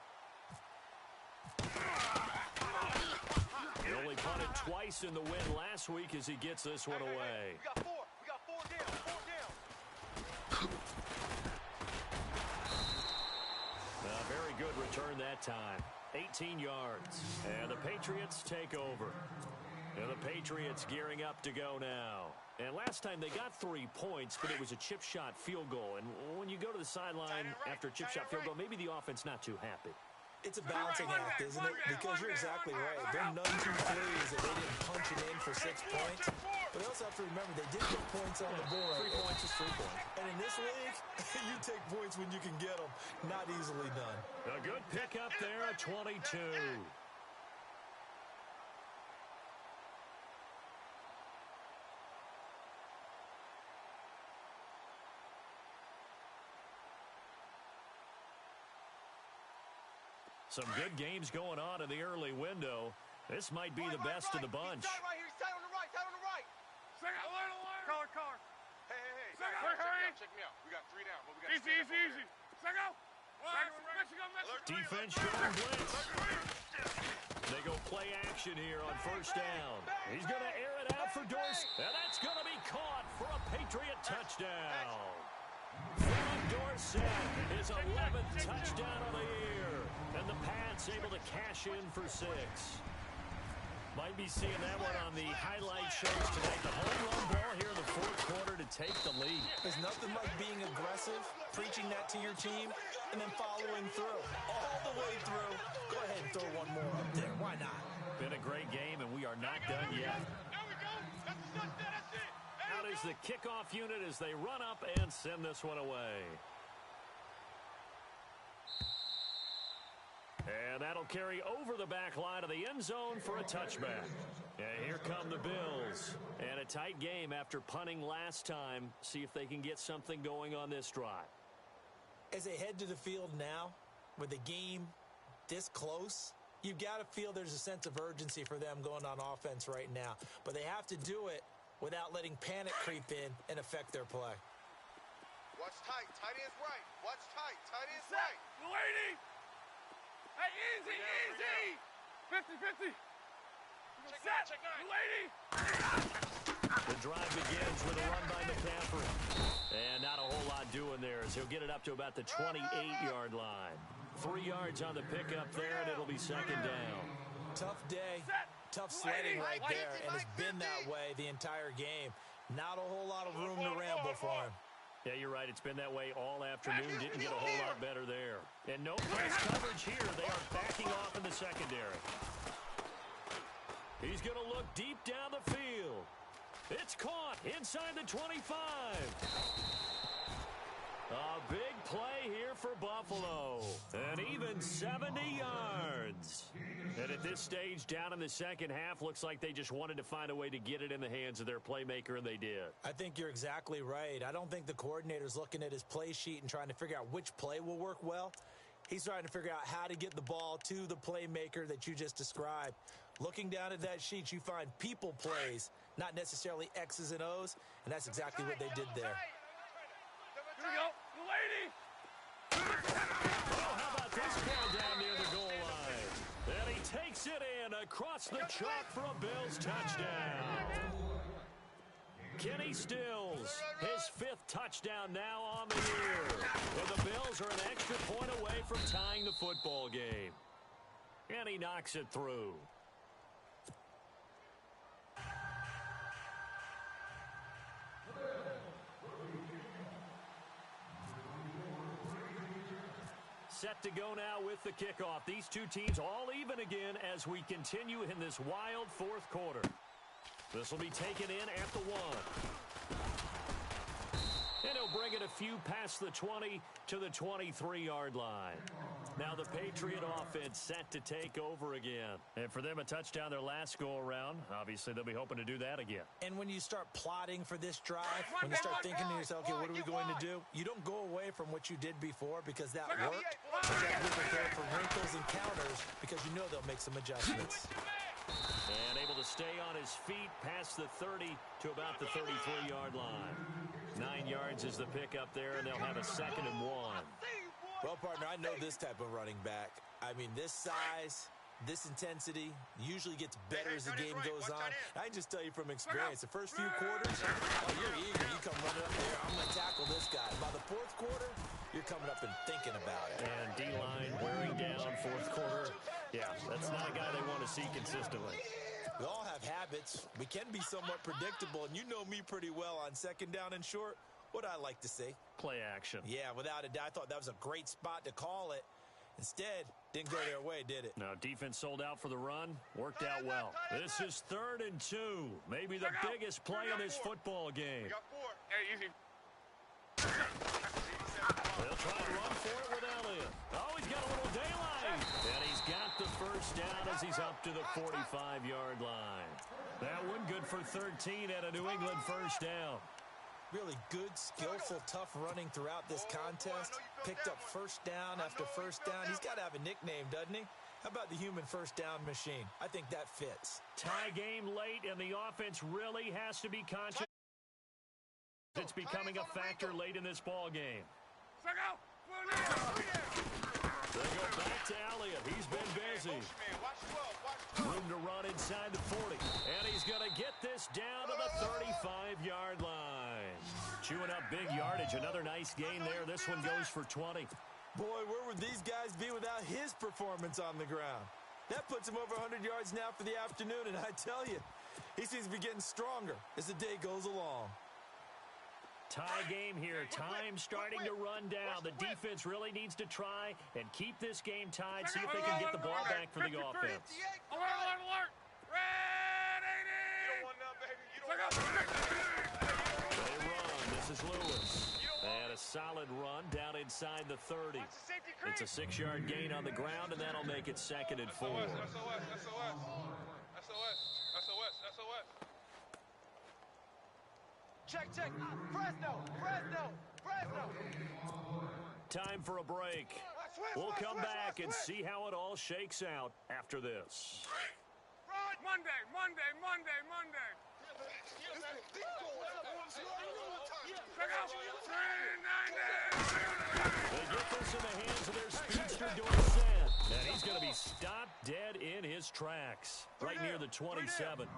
He only punted twice in the win last week as he gets this one away. We got 4 down. A very good return return that time. 18 yards. And the Patriots take over. And the Patriots gearing up to go now. And last time they got 3 points, but it was a chip shot field goal. And when you go to the sideline after a chip shot field goal, maybe the offense not too happy. It's a balancing act, isn't it? Because you're exactly right. They're none too pleased that they didn't punch it in for 6 points. But they also have to remember they did get points on the board. 3 points is 3 points. And in this league, you take points when you can get them. Not easily done. A good pickup there at 22. Some good games going on in the early window. This might be the best of the bunch. He's tight right here. He's tight on the right. Tight on the right. Color. Hey. Check me out. We got 3 down, but we got Easy. Second. Defense showing blitz. They go play action here on first down. He's going to air it out for Dorsey. And that's going to be caught for a Patriot touchdown. From Dorsett, his 11th touchdown of the year. And the Pats able to cash in for 6. Might be seeing that one on the highlight shows tonight. The home run ball here in the 4th quarter to take the lead. There's nothing like being aggressive, preaching that to your team, and then following through. All the way through. Go ahead and throw one more up there. Why not? Been a great game, and we are not done yet. Out is the kickoff unit as they run up and send this one away. And that'll carry over the back line of the end zone for a touchback. And here come the Bills. And a tight game after punting last time. See if they can get something going on this drive. As they head to the field now, with the game this close, you've got to feel there's a sense of urgency for them going on offense right now. But they have to do it without letting panic creep in and affect their play. Watch tight. Tight end's right. Watch tight. Tight end's right. Lady. Hey, easy. 50. Set. Lady. The drive begins with a run by McCaffrey. And not a whole lot doing there as he'll get it up to about the 28-yard line. 3 yards on the pickup there, and it'll be 2nd down. Tough day, tough sledding right there, and it's been that way the entire game. Not a whole lot of room to ramble for him. Yeah, you're right. It's been that way all afternoon. Didn't get a whole lot better there. And no press coverage here. They are backing off in the secondary. He's going to look deep down the field. It's caught inside the 25. A big play here for Buffalo. And even 70 yards. And at this stage, down in the second half, looks like they just wanted to find a way to get it in the hands of their playmaker, and they did. I think you're exactly right. I don't think the coordinator's looking at his play sheet and trying to figure out which play will work well. He's trying to figure out how to get the ball to the playmaker that you just described. Looking down at that sheet, you find people plays, not necessarily X's and O's, and that's exactly what they did there. Here we go. Lady. Oh, how about this ball down near the goal line? And he takes it in across the chalk for a Bills touchdown. Kenny Stills, his 5th touchdown now on the year. And the Bills are an extra point away from tying the football game. And he knocks it through. Set to go now with the kickoff. These two teams all even again as we continue in this wild 4th quarter. This will be taken in at the 1. And he'll bring it a few past the 20 to the 23-yard line. Now the Patriot offense set to take over again. And for them, a touchdown their last go-around. Obviously, they'll be hoping to do that again. And when you start plotting for this drive, when you start thinking to yourself, okay, what are we going to do? You don't go away from what you did before because that worked. You got to be prepared for wrinkles and counters because you know they'll make some adjustments. And able to stay on his feet past the 30 to about the 33-yard line. 9 yards is the pickup there, and they'll have a 2nd and 1. Well, partner, I know this type of running back. I mean, this size, This intensity usually gets better as the game goes on. I can just tell you from experience, the first few quarters, oh, you're eager. You come running up there, I'm going to tackle this guy. By the fourth quarter, you're coming up and thinking about it. And D-line wearing down fourth quarter. Yeah, that's not a guy they want to see consistently. We all have habits. We can be somewhat predictable, and you know me pretty well on second down and short. What I like to see? Play action. Yeah, without a doubt. I thought that was a great spot to call it. Instead, didn't go their way, did it? No, defense sold out for the run. Worked out well. This is 3rd and 2. Maybe the biggest play of this football game. Hey, easy. They'll try to run for it with Elliott. Oh, he's got a little daylight. And he's got the first down as he's up to the 45-yard line. That one good for 13 and a New England first down. Really good, skillful, tough running throughout this contest. Picked up first down after first down. He's got to have a nickname, doesn't he? How about the human first down machine? I think that fits. Tie game late, and the offense really has to be conscious. It's becoming a factor late in this ball game. They go back to Elliott. He's been busy. Room to run inside the 40. And he's going to get this down to the 35-yard line. Chewing up big yardage. Another nice gain there. This one goes for 20. Boy, where would these guys be without his performance on the ground? That puts him over 100 yards now for the afternoon, and I tell you, he seems to be getting stronger as the day goes along. Tie game here. Time starting to run down. The defense really needs to try and keep this game tied, see if they can get the ball back for the offense. Alert, alert. Red 80. They run. This is Lewis. And a solid run down inside the 30. It's a 6-yard gain on the ground, and that'll make it 2nd and 4. Check. Fresno. Time for a break. We'll come back and see how it all shakes out after this. Monday. They get this in the hands of their speedster, Dorsett. And he's going to be stopped dead in his tracks, right near the 27.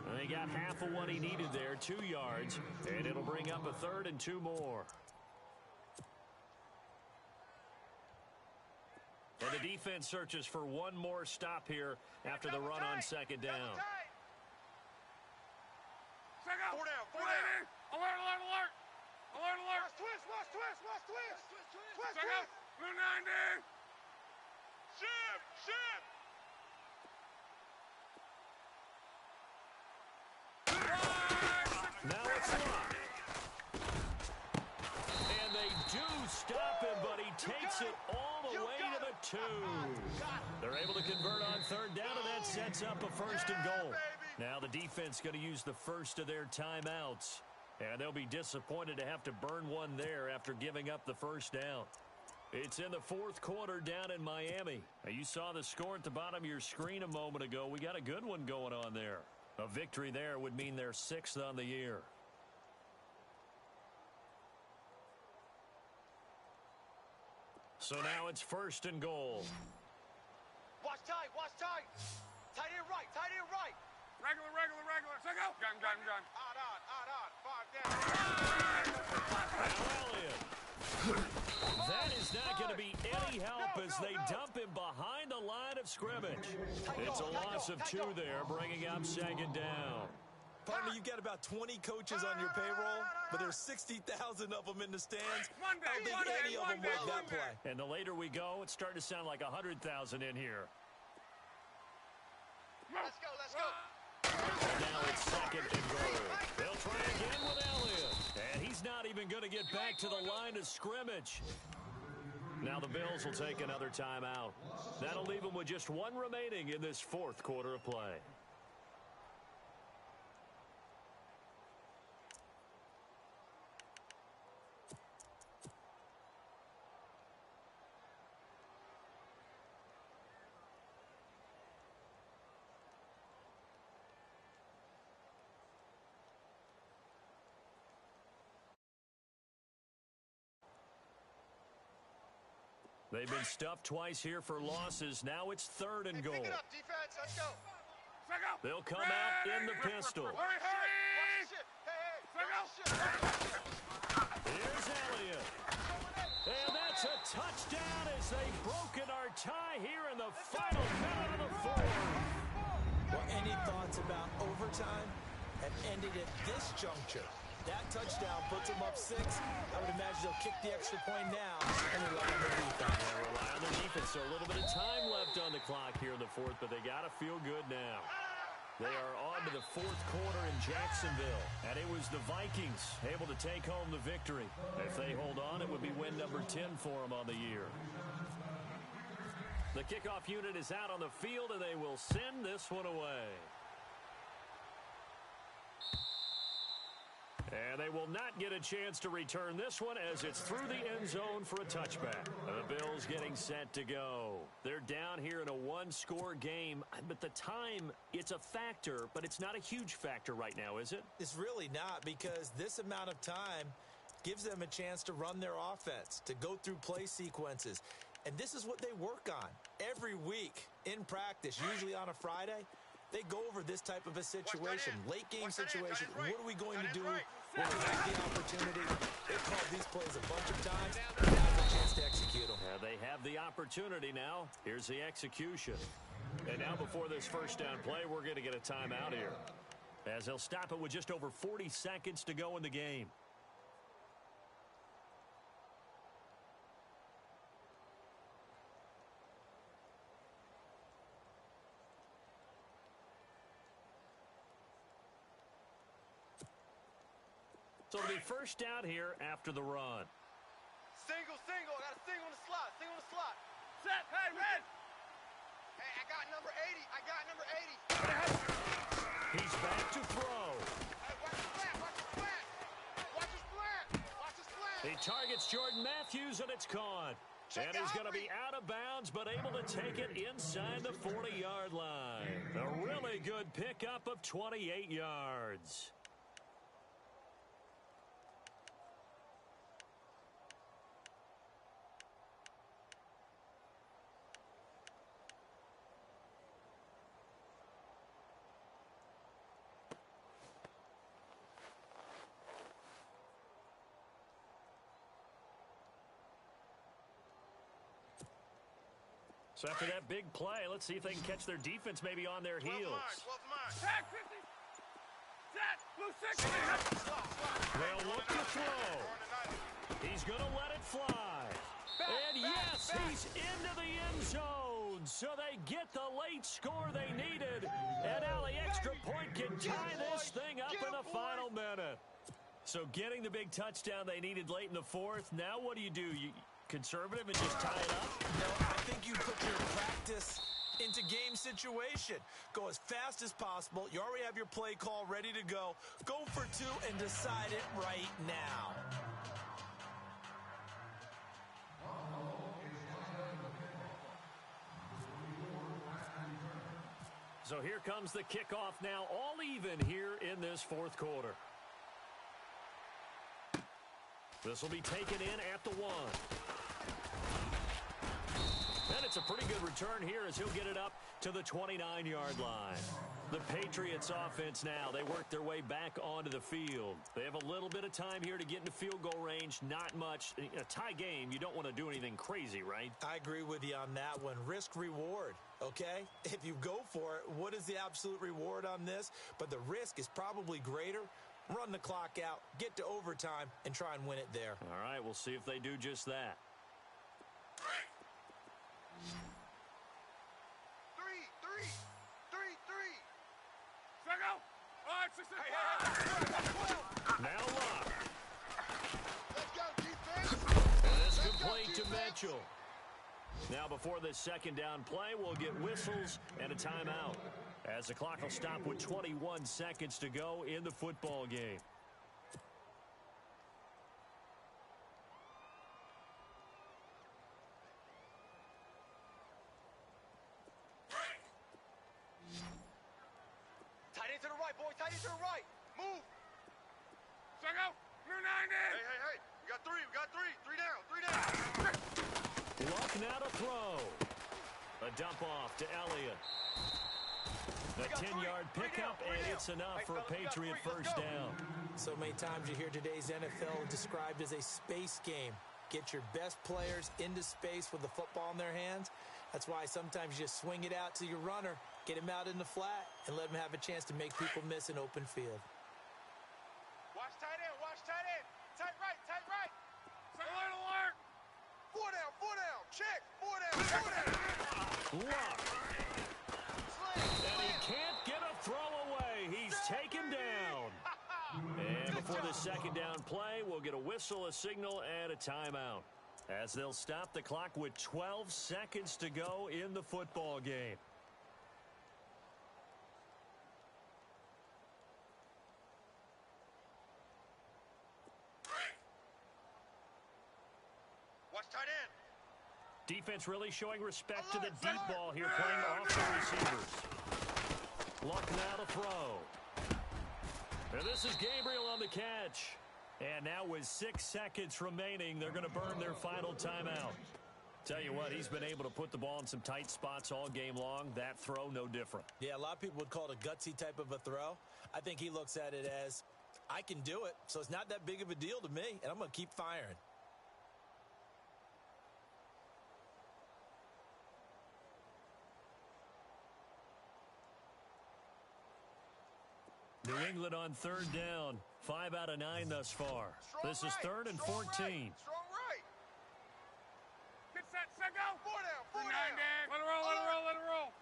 And they got half of what he needed there, 2 yards, and it'll bring up a 3rd and 2 more. And the defense searches for one more stop here after the run on 2nd down. Four down. Alert. Twist. Blue 90. Ship. Now it's locked. And they do stop him, but he takes it all the way to the 2. They're able to convert on 3rd down, and that sets up a 1st and goal. Now the defense going to use the first of their timeouts. And they'll be disappointed to have to burn one there after giving up the first down. It's in the 4th quarter down in Miami. Now, you saw the score at the bottom of your screen a moment ago. We got a good one going on there. A victory there would mean they're 6th on the year. So now it's 1st and goal. Watch tight. Tight end right. Regular. Gun. Odd. 5 down. Now Elliott. That is not going to be any help as they dump him behind the line of scrimmage. It's a loss of 2 there, bringing up 2nd down. Partner, you've got about 20 coaches on your payroll, but there's 60,000 of them in the stands. I don't think any of them like that play. And the later we go, it's starting to sound like 100,000 in here. Let's go. Now it's 2nd and goal. They'll try again with Elliott. And he's not even going to get back to the line of scrimmage. Now the Bills will take another timeout. That'll leave them with just 1 remaining in this 4th quarter of play. They've been stuffed twice here for losses. Now it's 3rd and goal. Pick it up, defense. Let's go. They'll come out in the pistol. Hurry, hurry! Here's Elliott. And that's a touchdown as they've broken our tie here in the final minute of the 4th. Well, any thoughts about overtime have ended at this juncture? That touchdown puts them up 6. I would imagine they'll kick the extra point now and rely on the defense. They rely on the defense, so a little bit of time left on the clock here in the 4th, but they got to feel good now. They are on to the 4th quarter in Jacksonville, and it was the Vikings able to take home the victory. If they hold on, it would be win number 10 for them on the year. The kickoff unit is out on the field, and they will send this one away. And they will not get a chance to return this one as it's through the end zone for a touchback. The Bills getting set to go. They're down here in a one-score game, but the time, it's a factor, but it's not a huge factor right now, is it? It's really not, because this amount of time gives them a chance to run their offense, to go through play sequences. And this is what they work on every week in practice, usually on a Friday. They go over this type of a situation, late game situation. What are we going to do when we have the opportunity? They've called these plays a bunch of times. Now they have a chance to execute them. Yeah, they have the opportunity now. Here's the execution. And now before this first down play, we're going to get a timeout here, as they'll stop it with just over 40 seconds to go in the game. So it'll be first down here after the run. Single. I got a single in the slot. Set. Hey, red. Hey, I got number 80. He's back to throw. Hey, watch his flat. He targets Jordan Matthews, and it's caught. And he's going to be out of bounds, but able to take it inside the 40-yard line. A really good pickup of 28 yards. So after that big play, let's see if they can catch their defense maybe on their heels. 12 mine. Tag 50. Set. Blue 60. They'll look to throw. He's going to let it fly. And yes, he's into the end zone. So they get the late score they needed. And now the extra point can tie this thing up in the final minute. So getting the big touchdown they needed late in the 4th. Now what do? You conservative and just tie it up? No, I think you put your practice into game situation. Go as fast as possible. You already have your play call ready to go. Go for 2 and decide it right now. So here comes the kickoff now, all even here in this 4th quarter. This will be taken in at the 1. And it's a pretty good return here as he'll get it up to the 29-yard line. The Patriots offense now, they work their way back onto the field. They have a little bit of time here to get into field goal range, not much. In a tie game, you don't want to do anything crazy, right? I agree with you on that one. Risk-reward, okay? If you go for it, what is the absolute reward on this? But the risk is probably greater. Run the clock out, get to overtime, and try and win it there. All right, we'll see if they do just that. Three. Second. All right, 6. Now lock. Let's go, defense. And it's complete to Mitchell. Now before this second down play, we'll get whistles and a timeout, as the clock will stop with 21 seconds to go in the football game. Tight end to the right, boy. Tight end to the right. Move. Second. New 90. Hey. We got 3. 3 down. Luck now to throw. A dump off to Elliott. A 10-yard pickup, and it's enough for a Patriot first down. So many times you hear today's NFL described as a space game. Get your best players into space with the football in their hands. That's why sometimes you just swing it out to your runner, get him out in the flat, and let him have a chance to make people miss an open field. Watch tight end, watch tight end. Tight right, tight right. Alert, alert. 4 down, check. 4 down, 4 down. Luck. And he can't get a throw away. He's taken down. And before the second down play, we'll get a whistle, a signal, and a timeout, as they'll stop the clock with 12 seconds to go in the football game. Watch tight end. Defense really showing respect to the deep ball here, playing off the receivers. Luck now to throw. And this is Gabriel on the catch. And now with 6 seconds remaining, they're going to burn their final timeout. Tell you what, he's been able to put the ball in some tight spots all game long. That throw, no different. Yeah, a lot of people would call it a gutsy type of a throw. I think he looks at it as, I can do it, so it's not that big of a deal to me, and I'm going to keep firing. New England on third down. 5 out of 9 thus far. This is third and 14. Strong right. Get set, go. 4 down, 4 down. Let it roll, let it roll, let it roll.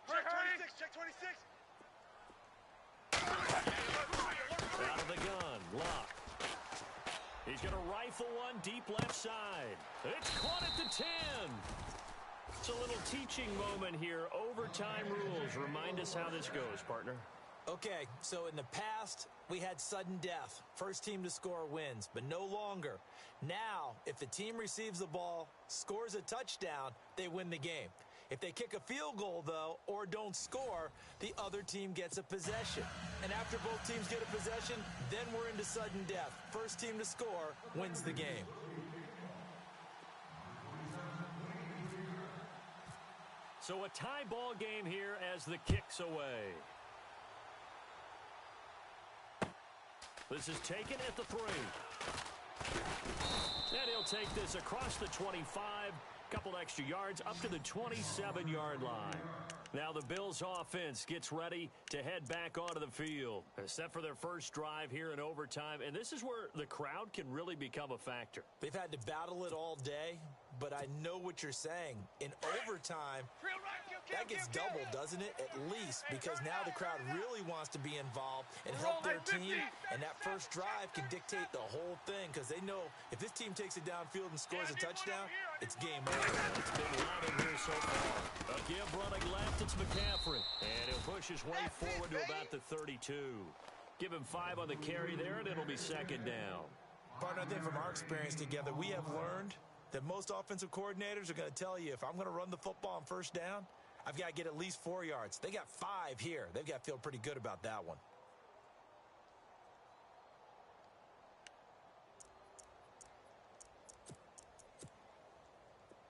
Hurry. Check 26. Out of the gun, Luck. He's going to rifle one deep left side. It's caught at the 10. It's a little teaching moment here. Overtime rules. Remind us how this goes, partner. Okay, so in the past, we had sudden death. First team to score wins, but no longer. Now, if the team receives the ball, scores a touchdown, they win the game. If they kick a field goal, though, or don't score, the other team gets a possession. And after both teams get a possession, then we're into sudden death. First team to score wins the game. So a tie ball game here as the kick's away. This is taken at the 3. And he'll take this across the 25. Couple extra yards up to the 27-yard line. Now the Bills offense gets ready to head back onto the field. Set for their first drive here in overtime. And this is where the crowd can really become a factor. They've had to battle it all day, but I know what you're saying. In overtime, that gets doubled, doesn't it? At least, because now the crowd really wants to be involved and help their team. And that first drive can dictate the whole thing, because they know if this team takes it downfield and scores a touchdown, it's game over. It's been loud in here so far. A give running left, it's McCaffrey. And he'll push his way forward to about the 32. Give him 5 on the carry there, and it'll be second down. Partner, I think from our experience together, we have learned that most offensive coordinators are going to tell you, if I'm going to run the football on first down, I've got to get at least 4 yards. They got 5 here. They've got to feel pretty good about that one.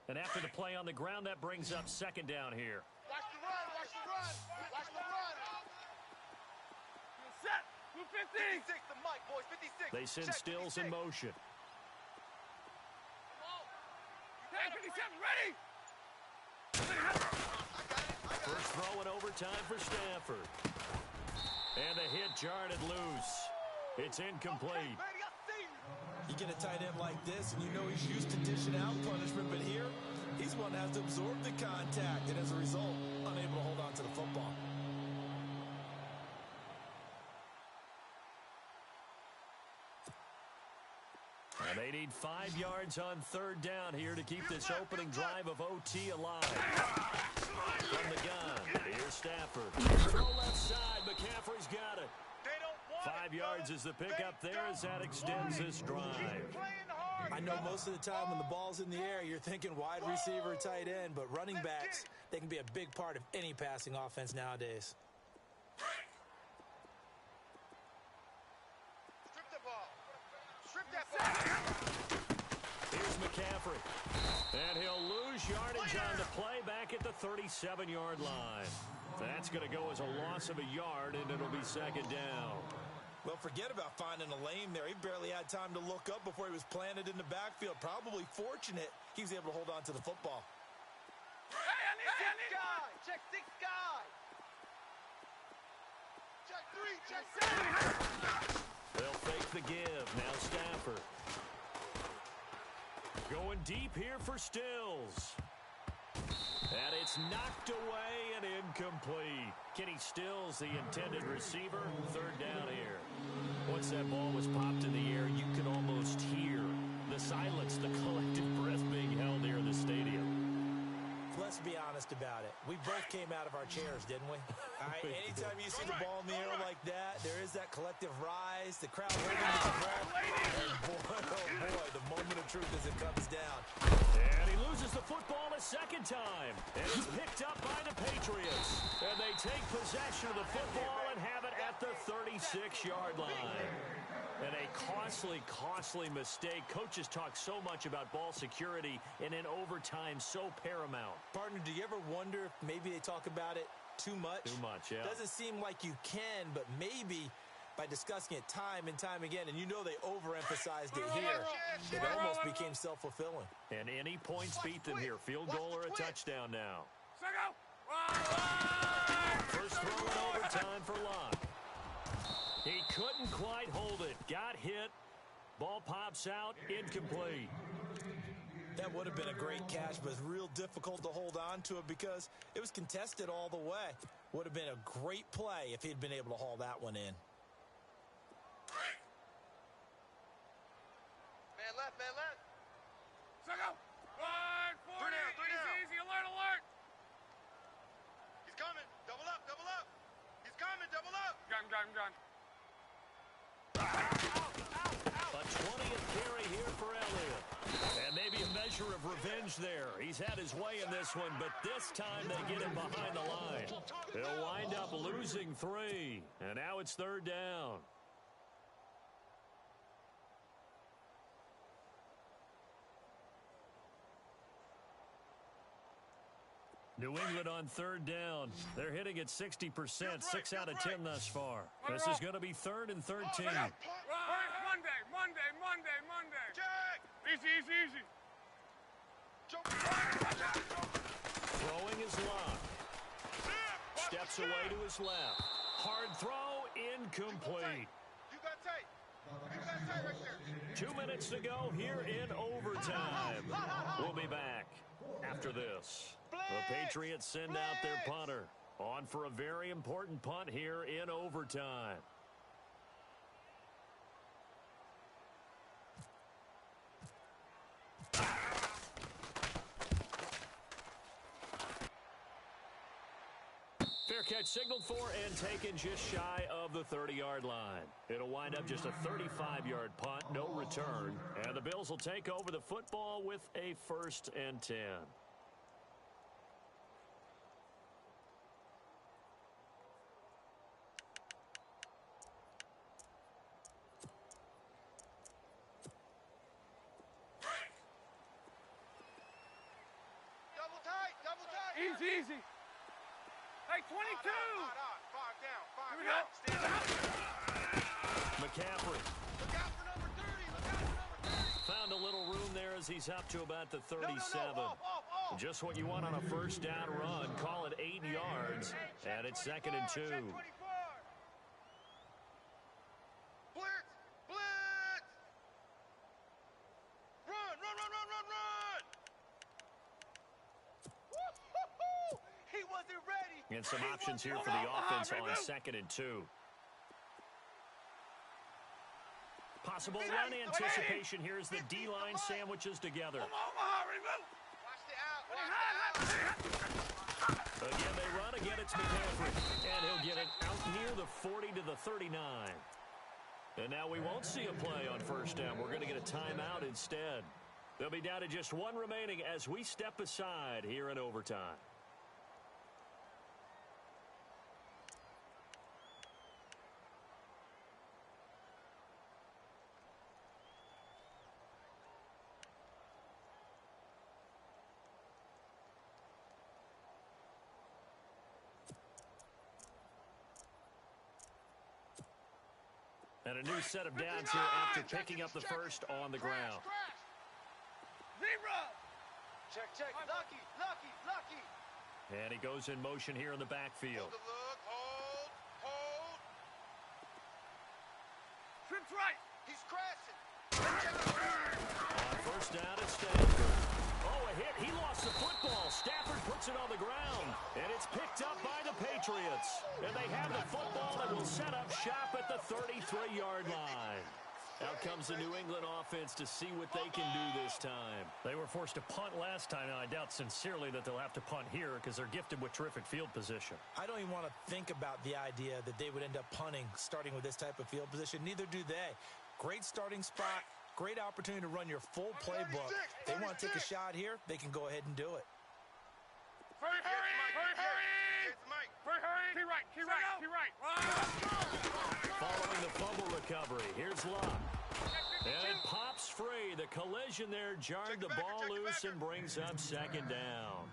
And after the play on the ground, that brings up second down here. Watch the run, watch the run, watch the run. Set. Move 50. 56, the mic, boys, 56. They send Check, Stills 56. in motion. Hey, 57, ready. First throw in overtime for Stafford. And the hit jarred it loose. It's incomplete. Baby, I see you. You get a tight end like this, and you know he's used to dishing out punishment, but here, he's one that has to absorb the contact, and as a result, unable to hold on to the football. And they need 5 yards on third down here to keep this opening drive of OT alive. From the gun, here's Stafford. Throw left side, McCaffrey's got it. 5 yards is the pickup there as that extends this drive. I know most of the time when the ball's in the air, you're thinking wide receiver, tight end, but running backs, they can be a big part of any passing offense nowadays. Strip the ball. Strip that ball. Here's McCaffrey. And he'll lose yardage on the play back at the 37-yard line. That's going to go as a loss of a yard, and it'll be second down. Well, forget about finding a lane there. He barely had time to look up before he was planted in the backfield. Probably fortunate he was able to hold on to the football. Hey, I need guy. Check 6 guy. Check 3, check 7. They'll fake the give. Now Stafford. Going deep here for Stills. And it's knocked away and incomplete. Kenny Stills, the intended receiver. Third down here. Once that ball was popped in the air, you could almost hear the silence, the collective breath being held here in the stadium. Let's be honest about it. We both came out of our chairs, didn't we? All right, anytime you see the ball in the air like that, there is that collective rise, the crowd holding its breath. And boy, oh boy, the moment of truth as it comes down. And he loses the football a second time. And it's picked up by the Patriots. And they take possession of the football and have it at the 36-yard line. And a costly mistake. Coaches talk so much about ball security, and in overtime, so paramount. Partner, do you ever wonder if maybe they talk about it too much? Too much, yeah. Doesn't seem like you can, but maybe by discussing it time and time again, and you know they overemphasized it here, it almost became self-fulfilling. And any points beat them here. Field goal or a touchdown now. First throw in overtime for Locke. He couldn't quite hold it. Got hit. Ball pops out. Incomplete. That would have been a great catch, but it's real difficult to hold on to it because it was contested all the way. Would have been a great play if he'd been able to haul that one in. Man left, man left. Second. 140. Three down. Easy, alert. He's coming. Double up, double up. He's coming, double up. Gun. A 20th carry here for Elliott. And maybe a measure of revenge there. He's had his way in this one, but this time they get him behind the line. They'll wind up losing 3. And now it's third down. New England on third down. They're hitting at 60%, 6 out of 10 thus far. This is going to be 3rd and 13. Monday. Check. Easy. Throwing his lock. Steps away to his left. Hard throw, incomplete. You got tight right there. 2 minutes to go here in overtime. We'll be back after this. The Patriots send out their punter. On for a very important punt here in overtime. Fair catch signaled for and taken just shy of the 30-yard line. It'll wind up just a 35-yard punt, no return. And the Bills will take over the football with a 1st and 10. Double tight. Easy. Hey, 22. Five down. Here we go. Stand up. McCaffrey Look out for number 30. found a little room there as he's up to about the 37. Off. Just what you want on a first down run. Call it 8 yards, and it's 2nd and 2. Check 24. Blitz. Run. Woo-hoo-hoo. He wasn't ready. And some options here for the offense on 2nd and 2. Possible run anticipation here as the D-line sandwiches together. Watch the out. Again, they run. Again, it's McCaffrey. And he'll get it out near the 40 to the 39. And now we won't see a play on first down. We're going to get a timeout instead. They'll be down to just 1 remaining as we step aside here in overtime. And a new set of downs here after picking up the first on the ground. Zebra. Check, check. Lucky, lucky, lucky. And he goes in motion here in the backfield. Hold the look. Hold, hold. Trips right. He's crashing. On first down, it's Stafford. Oh, a hit. He lost the football. Stafford puts it on the ground. And it's picked up by the Patriots. And they have the football and will set up shop at the 33-yard line. Out comes the New England offense to see what they can do this time. They were forced to punt last time, and I doubt sincerely that they'll have to punt here because they're gifted with terrific field position. I don't even want to think about the idea that they would end up punting starting with this type of field position. Neither do they. Great starting spot, great opportunity to run your full playbook. If they want to take a shot here, they can go ahead and do it. Hurry, hurry, hurry, hurry. It's Mike. Hurry, hurry. Key right, key right, key right. Following the fumble recovery, here's Locke. And it pops free. The collision there jarred the ball loose and brings up second down.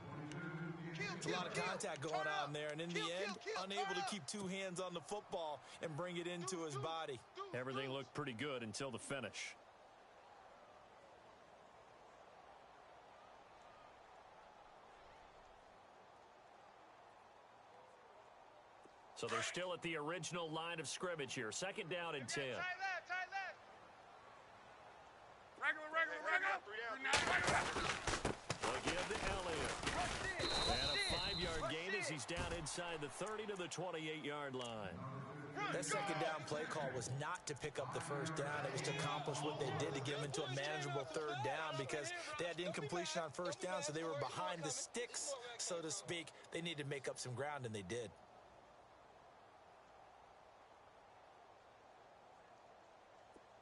It's a lot of contact going on there, and in the end, unable to keep two hands on the football and bring it into his body. Everything looked pretty good until the finish. So they're still at the original line of scrimmage here. Second down and 10. Tight left, tight left. Regular, regular, regular. They'll give to Elliott. And a 5-yard gain as he's down inside the 30 to the 28-yard line. That second down play call was not to pick up the first down. It was to accomplish what they did to get them into a manageable third down because they had incompletion on first down, so they were behind the sticks, so to speak. They needed to make up some ground, and they did.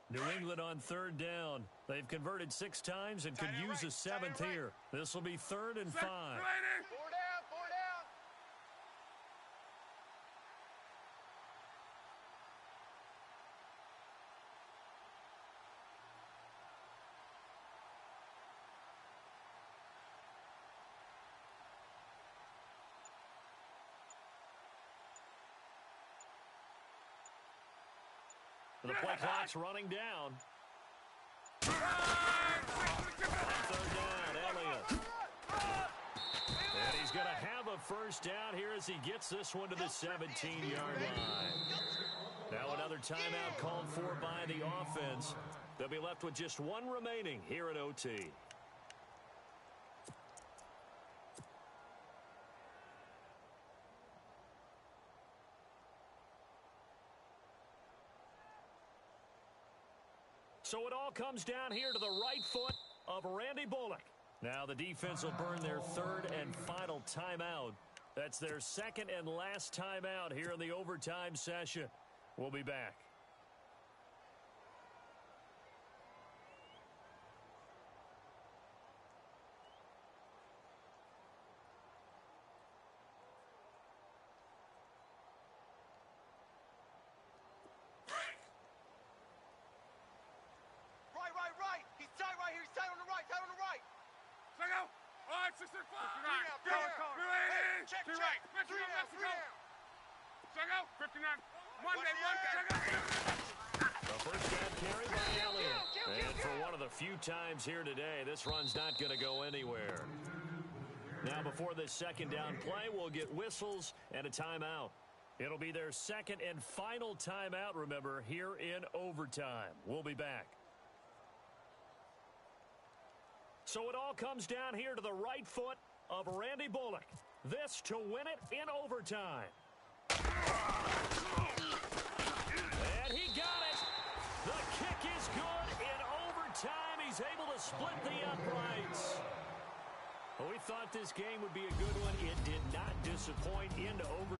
New England on third down. They've converted 6 times and could use a 7th here. This will be 3rd and 5. 4 down, 4 down. The play clock's running down. On 3rd down, Elliott. And he's going to have a first down here as he gets this one to the 17-yard line. Now another timeout called for by the offense. They'll be left with just one remaining here at OT. So it all comes down here to the right foot of Randy Bullock. Now the defense will burn their 3rd and final timeout. That's their 2nd and last timeout here in the overtime session. We'll be back. Right. He's tight right here. He's tight on the right. Tight on the right. Let go. All right, 6 and 5. Check, Key check. right. 3 down, 3 down. Let go. 59. One day. The first down carry by Elliott. And for one of the few times here today, this run's not going to go anywhere. Now before this second down play, we'll get whistles and a timeout. It'll be their 2nd and final timeout, remember, here in overtime. We'll be back. So it all comes down here to the right foot of Randy Bullock. This to win it in overtime. And he got it. The kick is good in overtime. He's able to split the uprights. Well, we thought this game would be a good one. It did not disappoint into overtime.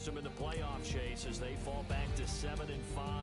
Them in the playoff chase as they fall back to 7-5.